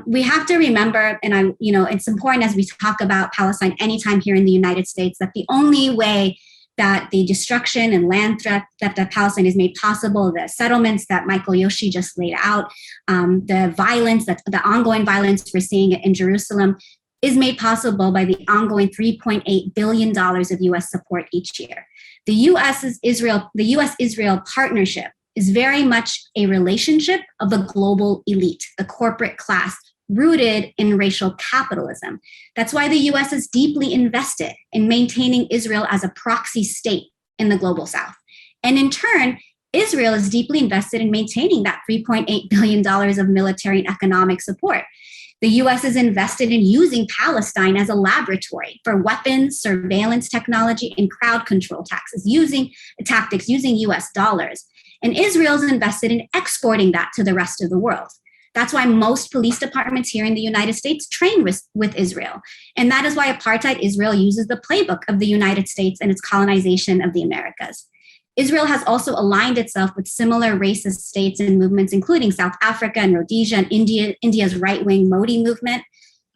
We have to remember, and it's important as we talk about Palestine anytime here in the United States, that the only way that the destruction and land theft of Palestine is made possible, the settlements that Michael Yoshi just laid out, the violence, the ongoing violence we're seeing in Jerusalem is made possible by the ongoing $3.8 billion of US support each year. The US-Israel partnership is very much a relationship of the global elite, the corporate class, rooted in racial capitalism. That's why the US is deeply invested in maintaining Israel as a proxy state in the global South. And in turn, Israel is deeply invested in maintaining that $3.8 billion of military and economic support. The US is invested in using Palestine as a laboratory for weapons, surveillance technology, and crowd control tactics, using US dollars. And Israel is invested in exporting that to the rest of the world. That's why most police departments here in the United States train with Israel. And that is why apartheid Israel uses the playbook of the United States and its colonization of the Americas. Israel has also aligned itself with similar racist states and movements, including South Africa and Rhodesia and India's right-wing Modi movement.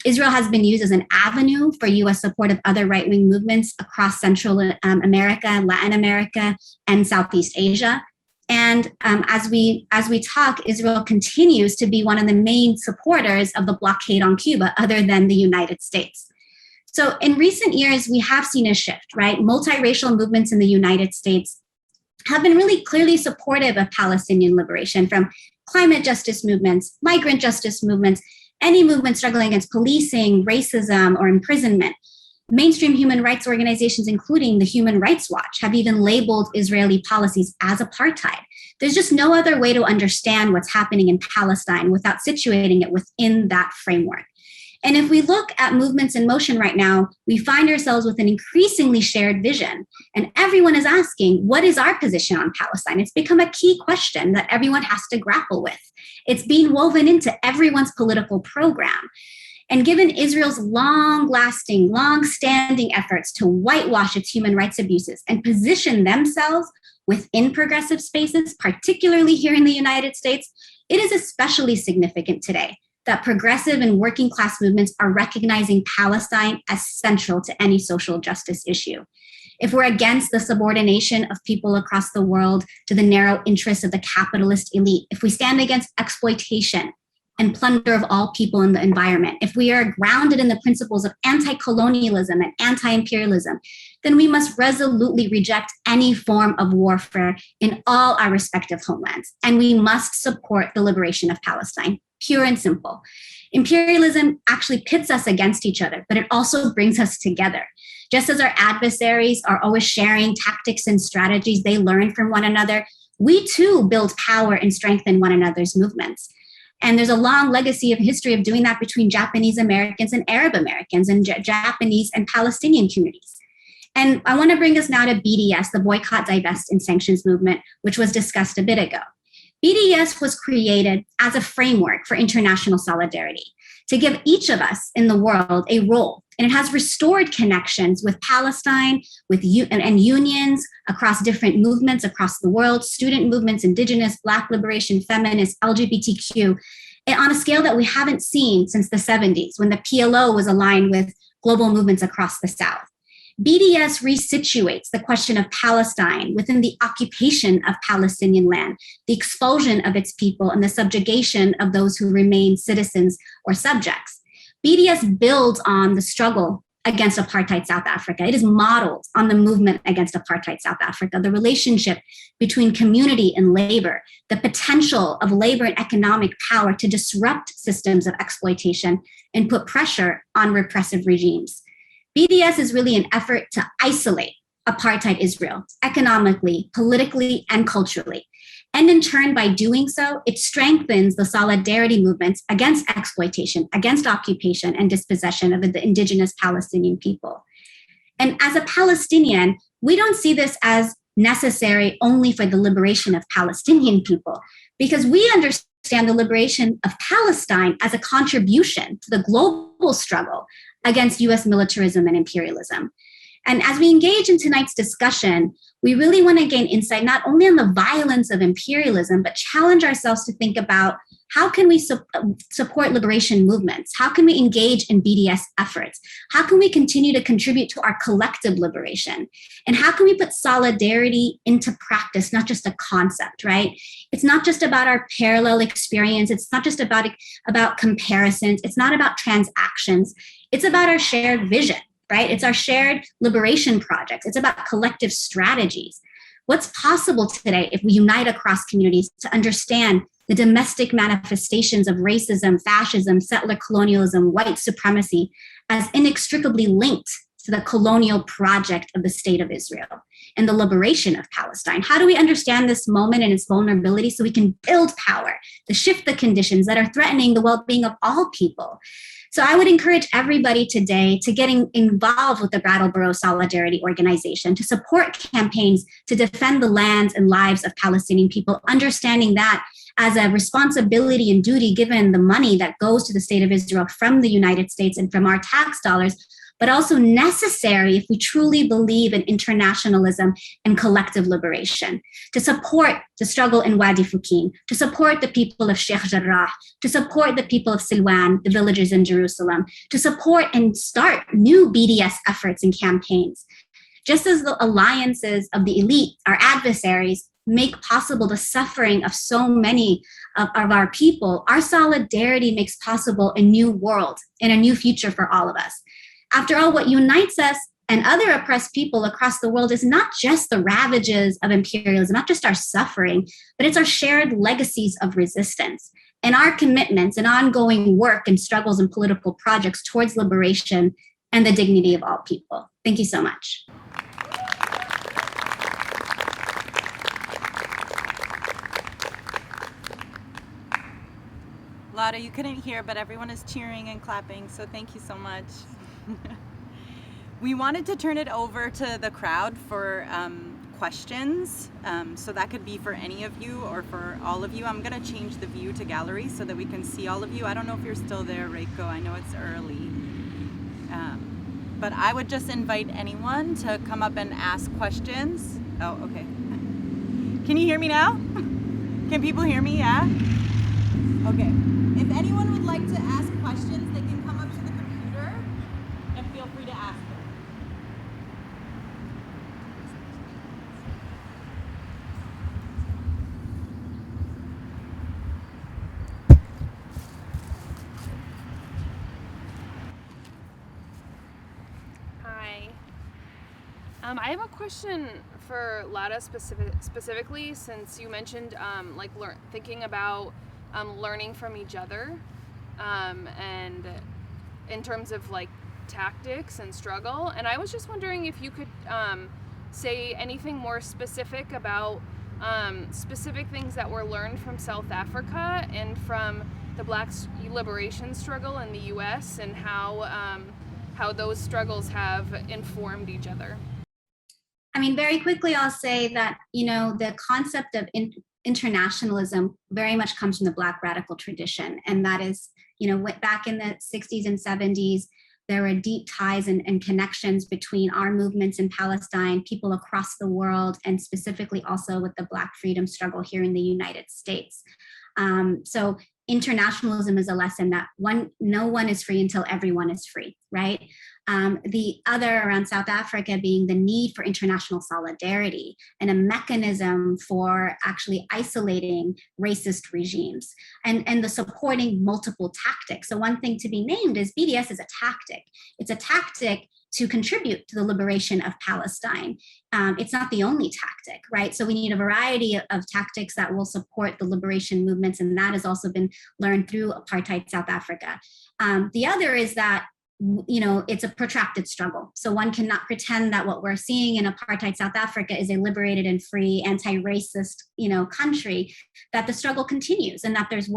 Israel has been used as an avenue for US support of other right-wing movements across Central America, Latin America, and Southeast Asia. And as we talk, Israel continues to be one of the main supporters of the blockade on Cuba, other than the United States. So in recent years, we have seen a shift, right? Multiracial movements in the United States have been really clearly supportive of Palestinian liberation, from climate justice movements, migrant justice movements, any movement struggling against policing, racism, or imprisonment. Mainstream human rights organizations, including the Human Rights Watch, have even labeled Israeli policies as apartheid. There's just no other way to understand what's happening in Palestine without situating it within that framework. And if we look at movements in motion right now, we find ourselves with an increasingly shared vision. And everyone is asking, what is our position on Palestine? It's become a key question that everyone has to grapple with. It's being woven into everyone's political program. And given Israel's long-standing efforts to whitewash its human rights abuses and position themselves within progressive spaces, particularly here in the United States, it is especially significant today that progressive and working class movements are recognizing Palestine as central to any social justice issue. If we're against the subordination of people across the world to the narrow interests of the capitalist elite, if we stand against exploitation and plunder of all people in the environment, if we are grounded in the principles of anti-colonialism and anti-imperialism, then we must resolutely reject any form of warfare in all our respective homelands. And we must support the liberation of Palestine, pure and simple. Imperialism actually pits us against each other, but it also brings us together. Just as our adversaries are always sharing tactics and strategies they learn from one another, we too build power and strengthen one another's movements. And there's a long legacy of history of doing that between Japanese Americans and Arab Americans and Japanese and Palestinian communities. And I want to bring us now to BDS, the Boycott, Divest, and Sanctions movement, which was discussed a bit ago. BDS was created as a framework for international solidarity to give each of us in the world a role. And it has restored connections with Palestine, and unions across different movements across the world, student movements, indigenous, Black liberation, feminist, LGBTQ, on a scale that we haven't seen since the 70s, when the PLO was aligned with global movements across the South. BDS resituates the question of Palestine within the occupation of Palestinian land, the expulsion of its people, and the subjugation of those who remain citizens or subjects. BDS builds on the struggle against apartheid South Africa. It is modeled on the movement against apartheid South Africa, the relationship between community and labor, the potential of labor and economic power to disrupt systems of exploitation and put pressure on repressive regimes. BDS is really an effort to isolate apartheid Israel economically, politically, and culturally. And in turn, by doing so, it strengthens the solidarity movements against exploitation, against occupation and dispossession of the indigenous Palestinian people. And as a Palestinian, we don't see this as necessary only for the liberation of Palestinian people, because we understand the liberation of Palestine as a contribution to the global struggle against US militarism and imperialism. And as we engage in tonight's discussion, we really want to gain insight not only on the violence of imperialism, but challenge ourselves to think about How can we support liberation movements? How can we engage in BDS efforts? How can we continue to contribute to our collective liberation? And how can we put solidarity into practice, not just a concept, right? It's not just about our parallel experience. It's not just about comparisons. It's not about transactions. It's about our shared vision, right? It's our shared liberation projects. It's about collective strategies. What's possible today if we unite across communities to understand the domestic manifestations of racism, fascism, settler colonialism, white supremacy as inextricably linked to the colonial project of the State of Israel and the liberation of Palestine? How do we understand this moment and its vulnerability so we can build power to shift the conditions that are threatening the well-being of all people? So I would encourage everybody today to get involved with the Brattleboro Solidarity organization, to support campaigns to defend the lands and lives of Palestinian people, understanding that as a responsibility and duty given the money that goes to the State of Israel from the United States and from our tax dollars, but also necessary if we truly believe in internationalism and collective liberation, to support the struggle in Wadi Fukin, to support the people of Sheikh Jarrah, to support the people of Silwan, the villagers in Jerusalem, to support and start new BDS efforts and campaigns. Just as the alliances of the elite, our adversaries, make possible the suffering of so many of our people, our solidarity makes possible a new world and a new future for all of us. After all, what unites us and other oppressed people across the world is not just the ravages of imperialism, not just our suffering, but it's our shared legacies of resistance and our commitments and ongoing work and struggles and political projects towards liberation and the dignity of all people. Thank you so much. Lara, you couldn't hear, but everyone is cheering and clapping, so thank you so much. We wanted to turn it over to the crowd for questions, so that could be for any of you or for all of you. I'm gonna change the view to gallery so that we can see all of you. I don't know if you're still there, Reiko, I know it's early. But I would just invite anyone to come up and ask questions. Oh, okay. Can you hear me now? Can people hear me, yeah? Okay. If anyone would like to ask questions, they can come up to the computer and feel free to ask them. Hi. I have a question for Lara specifically, since you mentioned thinking about learning from each other, and in terms of like tactics and struggle. And I was just wondering if you could say anything more specific about specific things that were learned from South Africa and from the Black liberation struggle in the U.S. and how those struggles have informed each other. I mean, very quickly, I'll say that, the concept of internationalism very much comes from the Black radical tradition. And that is, back in the 60s and 70s, there were deep ties and connections between our movements in Palestine, people across the world, and specifically also with the Black freedom struggle here in the United States. So internationalism is a lesson that no one is free until everyone is free, right? The other around South Africa being the need for international solidarity and a mechanism for actually isolating racist regimes and the supporting multiple tactics. So one thing to be named is BDS is a tactic. It's a tactic to contribute to the liberation of Palestine. It's not the only tactic, right? So we need a variety of tactics that will support the liberation movements, and that has also been learned through apartheid South Africa. The other is that it's a protracted struggle. So one cannot pretend that what we're seeing in apartheid South Africa is a liberated and free anti-racist, country, that the struggle continues and that there's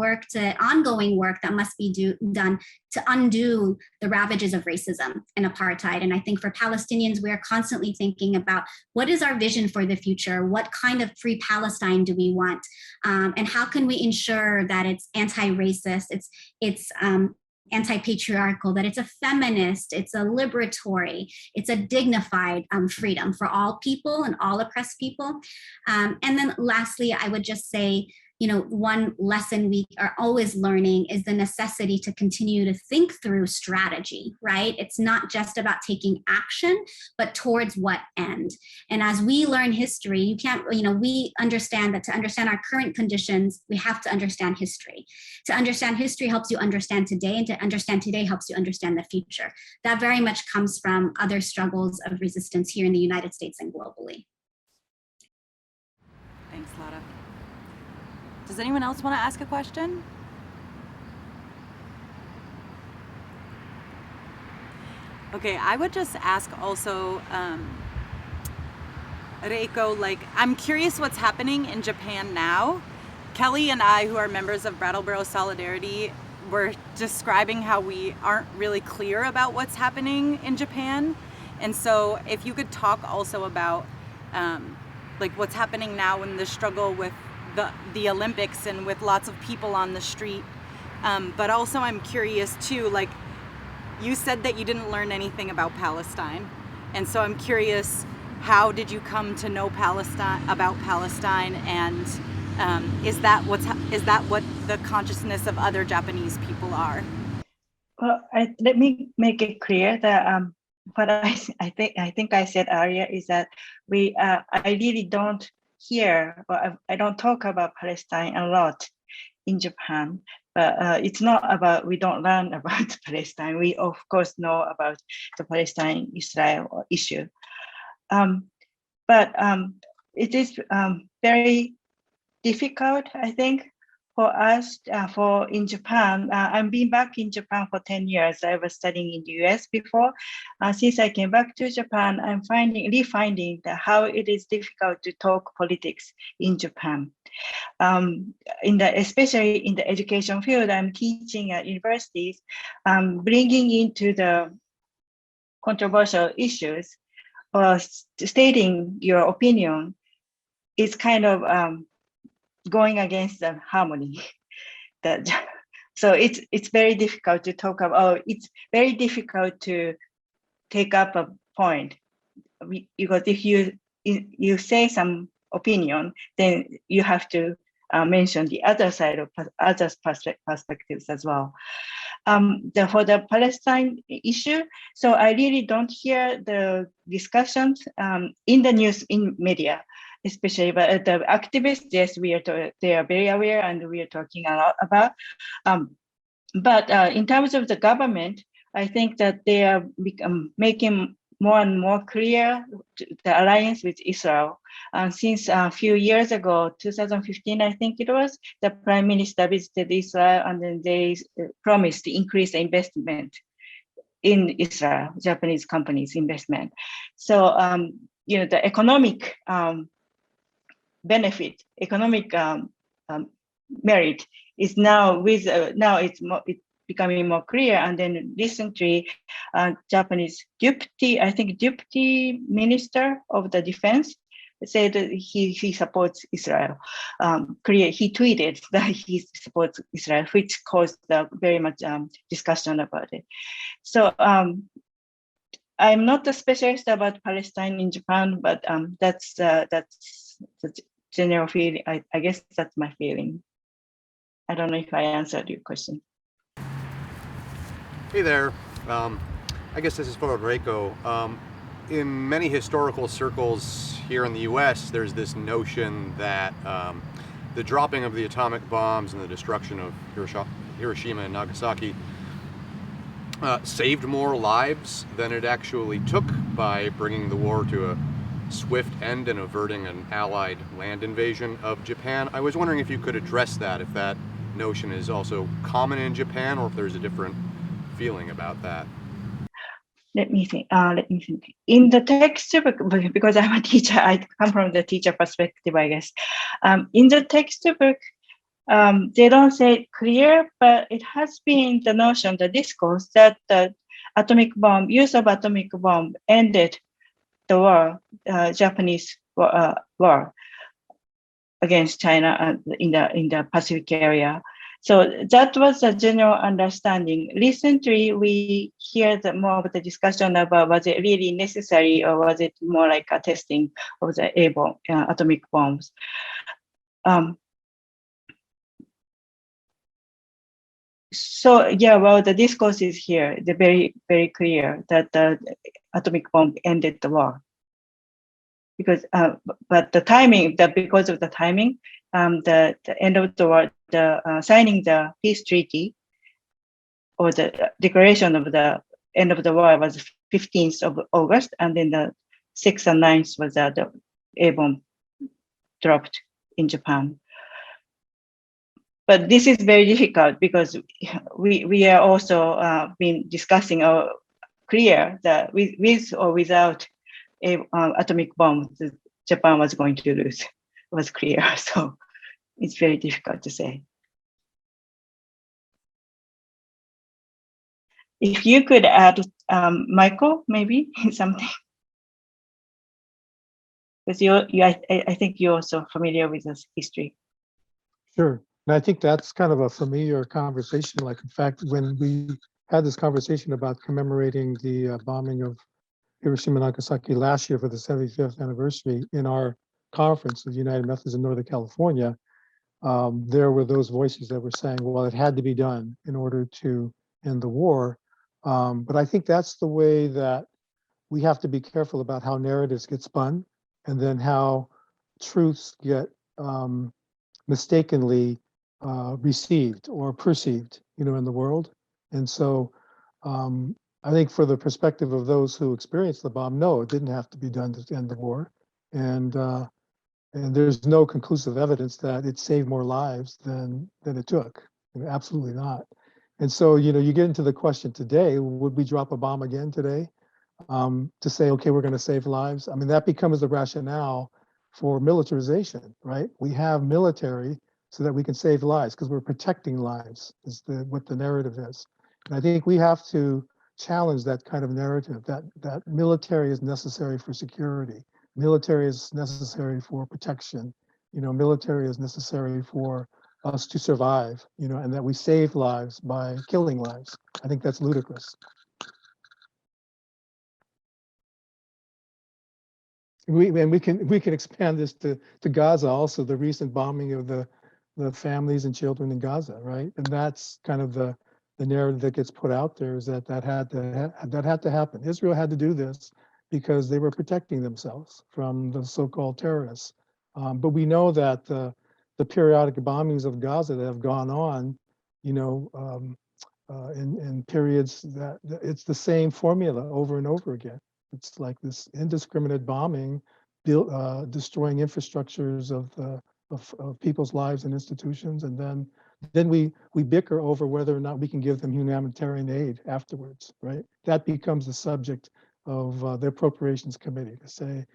ongoing work that must be done to undo the ravages of racism and apartheid. And I think for Palestinians, we're constantly thinking about what is our vision for the future? What kind of free Palestine do we want? And how can we ensure that it's anti-racist, it's anti-patriarchal, that it's a feminist, it's a liberatory, it's a dignified freedom for all people and all oppressed people. And then lastly, I would just say, one lesson we are always learning is the necessity to continue to think through strategy, right? It's not just about taking action, but towards what end. And as we learn history, we understand that to understand our current conditions, we have to understand history. To understand history helps you understand today, and to understand today helps you understand the future. That very much comes from other struggles of resistance here in the United States and globally. Thanks, Lara. Does anyone else want to ask a question? Okay, I would just ask also, Reiko, I'm curious what's happening in Japan now. Kelly and I, who are members of Brattleboro Solidarity, were describing how we aren't really clear about what's happening in Japan. And so if you could talk also about what's happening now in the struggle with the Olympics and with lots of people on the street. But also I'm curious too, you said that you didn't learn anything about Palestine. And so I'm curious, how did you come to know about Palestine? And is that what the consciousness of other Japanese people are? Well, let me make it clear that what I think I said earlier is that I really don't hear, or I don't talk about Palestine a lot in Japan, but it's not about we don't learn about Palestine. We of course know about the Palestine-Israel issue, but it is very difficult, I think, for us, in Japan. I've been back in Japan for 10 years. I was studying in the US before. Since I came back to Japan, I'm refinding how it is difficult to talk politics in Japan. Especially in the education field, I'm teaching at universities, bringing into the controversial issues or stating your opinion is kind of going against the harmony. So it's very difficult to talk about. It's very difficult to take up a point, because if you say some opinion, then you have to mention the other side of others' perspectives as well. For the Palestine issue, so I really don't hear the discussions in the news, in media, especially, but the activists, yes, they are very aware, and we are talking a lot about. But in terms of the government, I think that they are making more and more clear the alliance with Israel. Since a few years ago, 2015, I think it was, the Prime Minister visited Israel, and then they promised to increase the investment in Israel, Japanese companies' investment. So, the economic benefit, economic merit is now it's becoming more clear. And then recently, Japanese deputy minister of the defense said that he supports Israel. He tweeted that he supports Israel, which caused very much discussion about it. So I'm not a specialist about Palestine in Japan, but that's the general feeling. I guess that's my feeling. I don't know if I answered your question. Hey there. I guess this is for Reiko. In many historical circles here in the US, there's this notion that the dropping of the atomic bombs and the destruction of Hiroshima and Nagasaki saved more lives than it actually took by bringing the war to a swift end and averting an Allied land invasion of Japan. I was wondering if you could address that, if that notion is also common in Japan, or if there's a different feeling about that. Let me think. In the textbook, because I'm a teacher, I come from the teacher perspective, I guess. In the textbook, they don't say it clear, but it has been the notion, the discourse, that the use of atomic bomb ended the war, Japanese war against China in the Pacific area. So that was a general understanding. Recently, we hear more of the discussion about was it really necessary, or was it more like a testing of the atomic bombs. So yeah, well, the discourse is here. They're very, very clear that the atomic bomb ended the war. Because, but the timing, because of the timing, the end of the war, signing the peace treaty or the declaration of the end of the war was 15th of August, and then the 6th and 9th was the A bomb dropped in Japan. But this is very difficult because we are also been discussing clear that with or without atomic bomb, Japan was going to lose. It was clear. So it's very difficult to say. If you could add, Michael, maybe something, because I think you're also familiar with this history. Sure. And I think that's kind of a familiar conversation. Like, in fact, when we had this conversation about commemorating the bombing of Hiroshima Nagasaki last year for the 75th anniversary in our conference of the United Methodists in Northern California, there were those voices that were saying, well, it had to be done in order to end the war. But I think that's the way that we have to be careful about how narratives get spun and then how truths get mistakenly received or perceived, in the world. And so I think for the perspective of those who experienced the bomb, no, it didn't have to be done to end the war. And there's no conclusive evidence that it saved more lives than it took. Absolutely not. And so, you get into the question today, would we drop a bomb again today to say, okay, we're going to save lives? I mean, that becomes the rationale for militarization, right? We have military so that we can save lives because we're protecting lives is what the narrative is. And I think we have to challenge that kind of narrative that military is necessary for security. Military is necessary for protection. Military is necessary for us to survive, and that we save lives by killing lives. I think that's ludicrous. We can expand this to Gaza also, the recent bombing of the families and children in Gaza, right? And that's kind of the narrative that gets put out there, is that had to happen. Israel had to do this because they were protecting themselves from the so-called terrorists. But we know that the periodic bombings of Gaza that have gone on, in periods that it's the same formula over and over again. It's like this indiscriminate bombing, destroying infrastructures of people's lives and institutions, and then we bicker over whether or not we can give them humanitarian aid afterwards, right? That becomes the subject of the appropriations committee to say,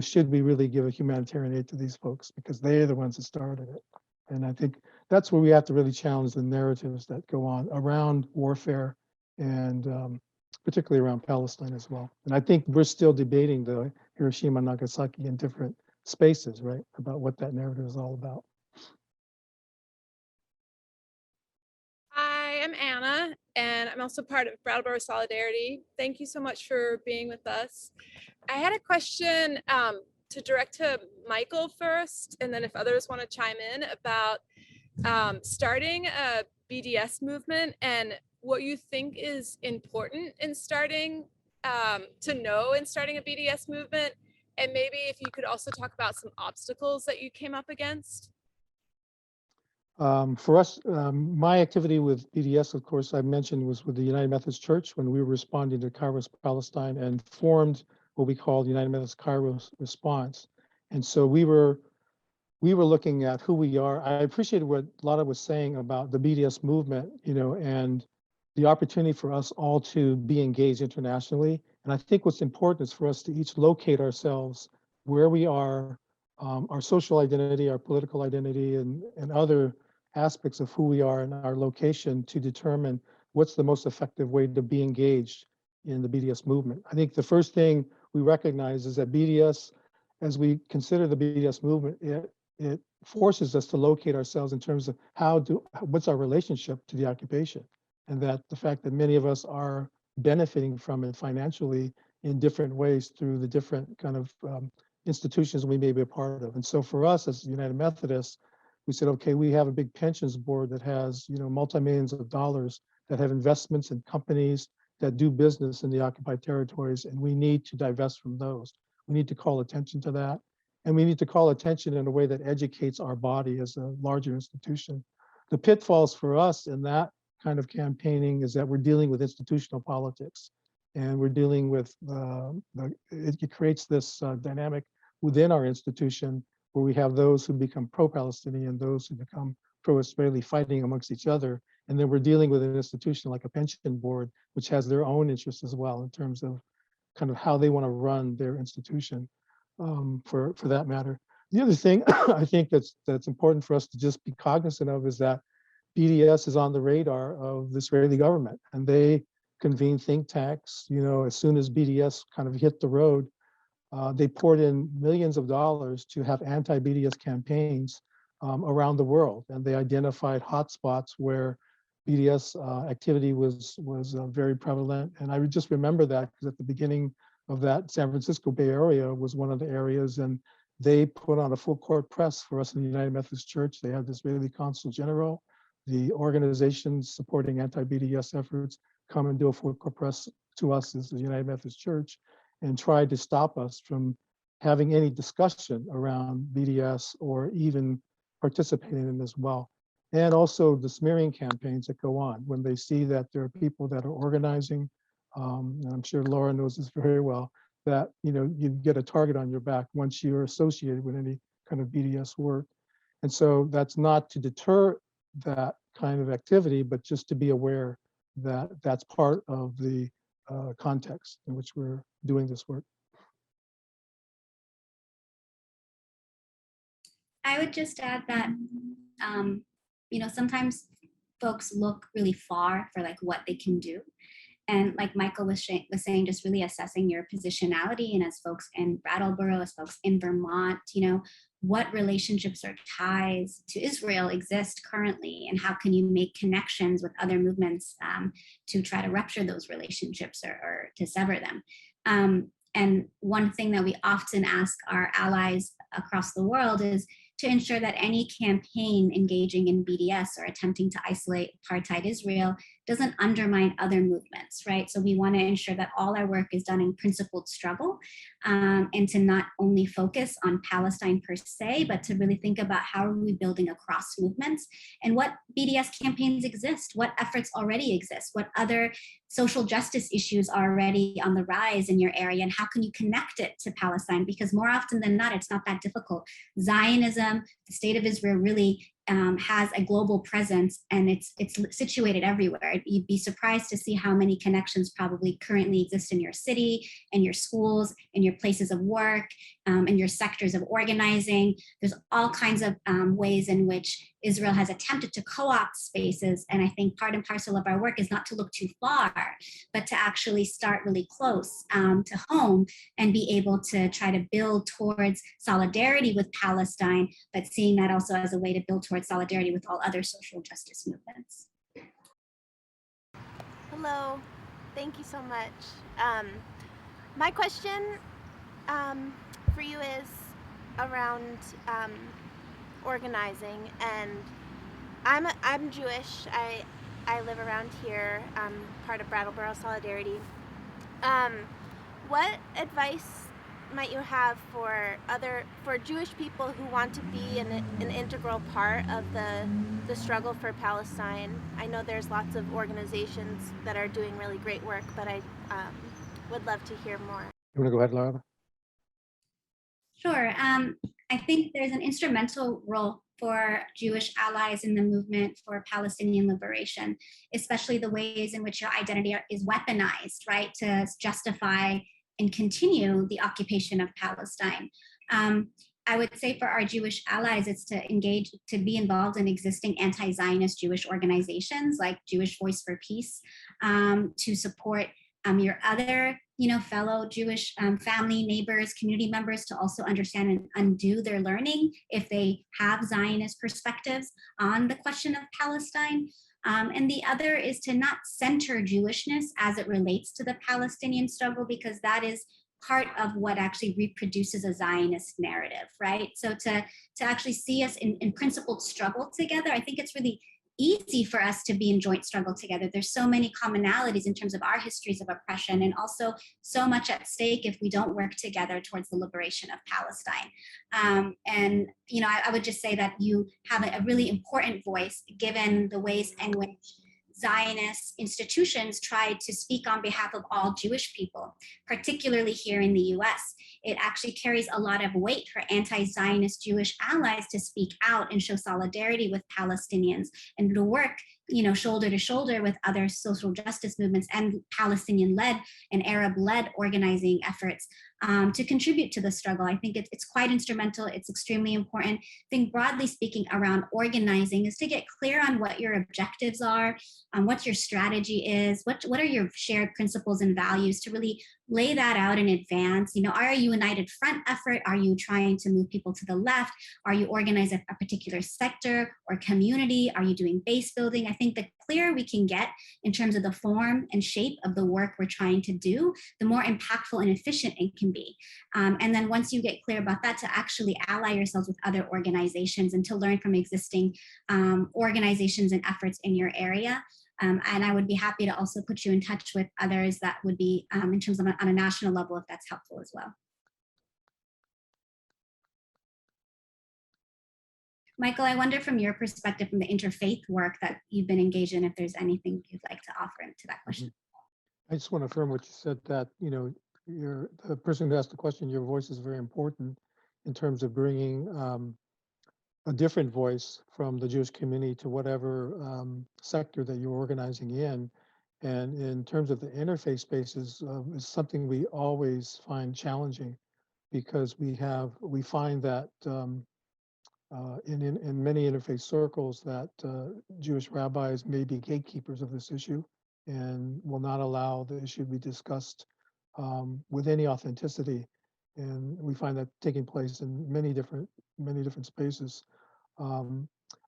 should we really give a humanitarian aid to these folks because they're the ones that started it? And I think that's where we have to really challenge the narratives that go on around warfare and particularly around Palestine as well. And I think we're still debating the Hiroshima Nagasaki in different spaces, right, about what that narrative is all about. Hi, I'm Anna, and I'm also part of Brattleboro Solidarity. Thank you so much for being with us. I had a question to direct to Michael first, and then if others want to chime in about starting a BDS movement and what you think is important in starting to know in starting a BDS movement, and maybe if you could also talk about some obstacles that you came up against. For us, my activity with BDS, of course, I mentioned was with the United Methodist Church when we were responding to Kairos Palestine and formed what we called United Methodist Kairos Response. And so we were looking at who we are. I appreciated what Lara was saying about the BDS movement, and the opportunity for us all to be engaged internationally. And I think what's important is for us to each locate ourselves where we are, our social identity, our political identity, and other aspects of who we are in our location to determine what's the most effective way to be engaged in the BDS movement. I think the first thing we recognize is that BDS, as we consider the BDS movement, it forces us to locate ourselves in terms of what's our relationship to the occupation, and that the fact that many of us are benefiting from it financially in different ways through the different kind of institutions we may be a part of. And so for us as United Methodists, we said, okay, we have a big pensions board that has, multi-millions of dollars that have investments in companies that do business in the occupied territories, and we need to divest from those. We need to call attention to that. And we need to call attention in a way that educates our body as a larger institution. The pitfalls for us in that kind of campaigning is that we're dealing with institutional politics, and we're dealing with, it creates this dynamic within our institution where we have those who become pro-Palestinian, those who become pro-Israeli, fighting amongst each other. And then we're dealing with an institution like a pension board, which has their own interests as well in terms of kind of how they want to run their institution, for that matter. The other thing I think that's important for us to just be cognizant of is that BDS is on the radar of the Israeli government, and they convene think tanks. As soon as BDS kind of hit the road, they poured in millions of dollars to have anti-BDS campaigns around the world, and they identified hotspots where BDS activity was very prevalent. And I would just remember that because at the beginning of that, San Francisco Bay Area was one of the areas, and they put on a full court press for us in the United Methodist Church. They had the Israeli Consul General, the organizations supporting anti-BDS efforts come and do a full court press to us as the United Methodist Church and tried to stop us from having any discussion around BDS or even participating in as well. And also the smearing campaigns that go on when they see that there are people that are organizing, and I'm sure Laura knows this very well, that you get a target on your back once you're associated with any kind of BDS work. And so that's not to deter that kind of activity, but just to be aware that that's part of the context in which we're doing this work. I would just add that, sometimes folks look really far for like what they can do. And like Michael was saying, just really assessing your positionality, and as folks in Brattleboro, as folks in Vermont, what relationships or ties to Israel exist currently, and how can you make connections with other movements to try to rupture those relationships or to sever them. And one thing that we often ask our allies across the world is to ensure that any campaign engaging in BDS or attempting to isolate apartheid Israel doesn't undermine other movements, right? So we want to ensure that all our work is done in principled struggle, and to not only focus on Palestine per se, but to really think about how are we building across movements and what BDS campaigns exist, what efforts already exist, what other social justice issues are already on the rise in your area, and how can you connect it to Palestine? Because more often than not, it's not that difficult. Zionism, the state of Israel really has a global presence, and it's situated everywhere. You'd be surprised to see how many connections probably currently exist in your city, in your schools, in your places of work, in your sectors of organizing. There's all kinds of ways in which Israel has attempted to co-opt spaces. And I think part and parcel of our work is not to look too far, but to actually start really close to home and be able to try to build towards solidarity with Palestine, but seeing that also as a way to build towards solidarity with all other social justice movements. Hello, thank you so much. My question for you is around organizing, and I'm Jewish. I live around here. I'm part of Brattleboro Solidarity. What advice might you have for Jewish people who want to be an integral part of the struggle for Palestine? I know there's lots of organizations that are doing really great work, but I would love to hear more. You want to go ahead, Lara? Sure. I think there's an instrumental role for Jewish allies in the movement for Palestinian liberation, especially the ways in which your identity is weaponized, right, to justify and continue the occupation of Palestine. I would say for our Jewish allies, it's to be involved in existing anti-Zionist Jewish organizations like Jewish Voice for Peace, to support your other fellow Jewish family, neighbors, community members to also understand and undo their learning if they have Zionist perspectives on the question of Palestine. And the other is to not center Jewishness as it relates to the Palestinian struggle, because that is part of what actually reproduces a Zionist narrative, right? So to actually see us in principled struggle together, I think it's really easy for us to be in joint struggle together. There's so many commonalities in terms of our histories of oppression, and also so much at stake if we don't work together towards the liberation of Palestine. And you know, I would just say that you have a really important voice, given the ways in which Zionist institutions tried to speak on behalf of all Jewish people, particularly here in the US. It actually carries a lot of weight for anti-Zionist Jewish allies to speak out and show solidarity with Palestinians and to work, you know, shoulder to shoulder with other social justice movements and Palestinian-led and Arab-led organizing efforts to contribute to the struggle. I think it's quite instrumental. It's extremely important. I think broadly speaking around organizing is to get clear on what your objectives are, what your strategy is, what are your shared principles and values, to really lay that out in advance. You know, are you a united front effort? Are you trying to move people to the left? Are you organizing a particular sector or community? Are you doing base building? I think the clearer we can get in terms of the form and shape of the work we're trying to do, the more impactful and efficient it can be. And then once you get clear about that, to actually ally yourselves with other organizations and to learn from existing organizations and efforts in your area. And I would be happy to also put you in touch with others that would be in terms of on a national level, if that's helpful as well. Michael, I wonder from your perspective, from the interfaith work that you've been engaged in, if there's anything you'd like to offer to that question. I just want to affirm what you said, that, you know, the person who asked the question, your voice is very important in terms of bringing a different voice from the Jewish community to whatever sector that you're organizing in. And in terms of the interfaith spaces, is something we always find challenging, because we find that in many interfaith circles that Jewish rabbis may be gatekeepers of this issue and will not allow the issue to be discussed with any authenticity. And we find that taking place in many different spaces.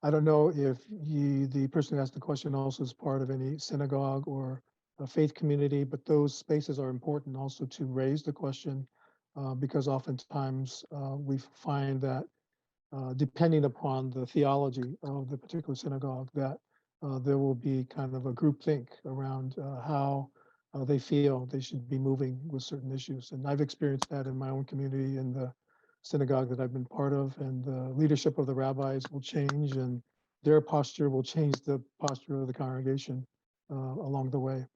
I don't know if the person who asked the question also is part of any synagogue or a faith community, but those spaces are important also to raise the question, because oftentimes we find that depending upon the theology of the particular synagogue, that there will be kind of a groupthink around how they feel they should be moving with certain issues. And I've experienced that in my own community, in the synagogue that I've been part of, and the leadership of the rabbis will change, and their posture will change the posture of the congregation along the way.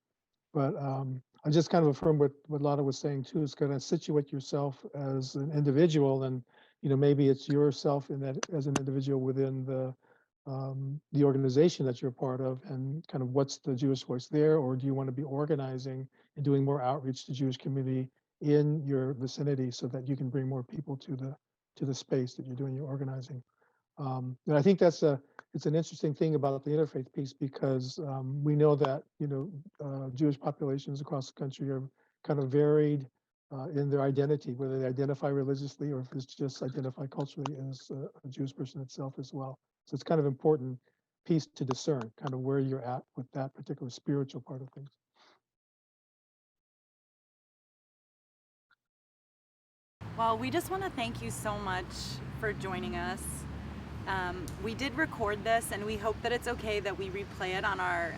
But I just kind of affirm what Lara was saying too, is kind of situate yourself as an individual, and you know, maybe it's yourself in that as an individual within the organization that you're part of, and kind of what's the Jewish voice there, or do you want to be organizing and doing more outreach to Jewish community in your vicinity so that you can bring more people to the space that you're doing your organizing. And I think it's an interesting thing about the interfaith piece, because we know that, you know, Jewish populations across the country are kind of varied in their identity, whether they identify religiously or if it's just identify culturally as a Jewish person itself as well. So it's kind of important piece to discern kind of where you're at with that particular spiritual part of things. Well, we just want to thank you so much for joining us. We did record this, and we hope that it's okay that we replay it on our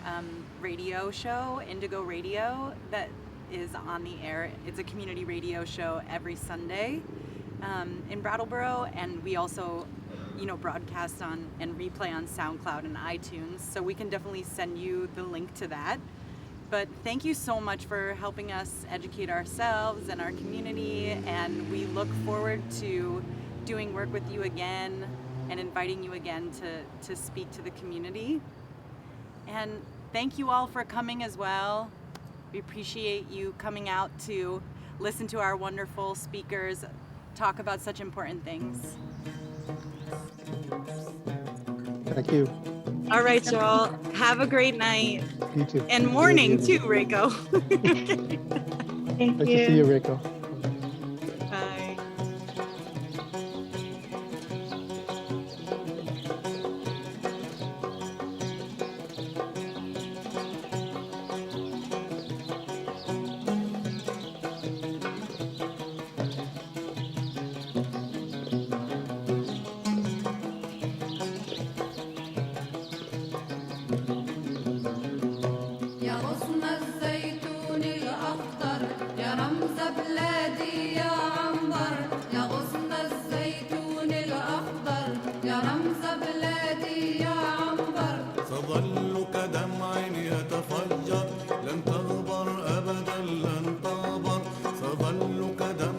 radio show, Indigo Radio, that is on the air. It's a community radio show every Sunday in Brattleboro, and we also, you know, broadcast on and replay on SoundCloud and iTunes, so we can definitely send you the link to that. But thank you so much for helping us educate ourselves and our community, and we look forward to doing work with you again and inviting you again to speak to the community. And thank you all for coming as well. We appreciate you coming out to listen to our wonderful speakers talk about such important things. Thank you. All right, y'all. Have a great night. You too. And morning too, Reiko. Thank Nice you. to see you, Reiko. Bye. كل قدم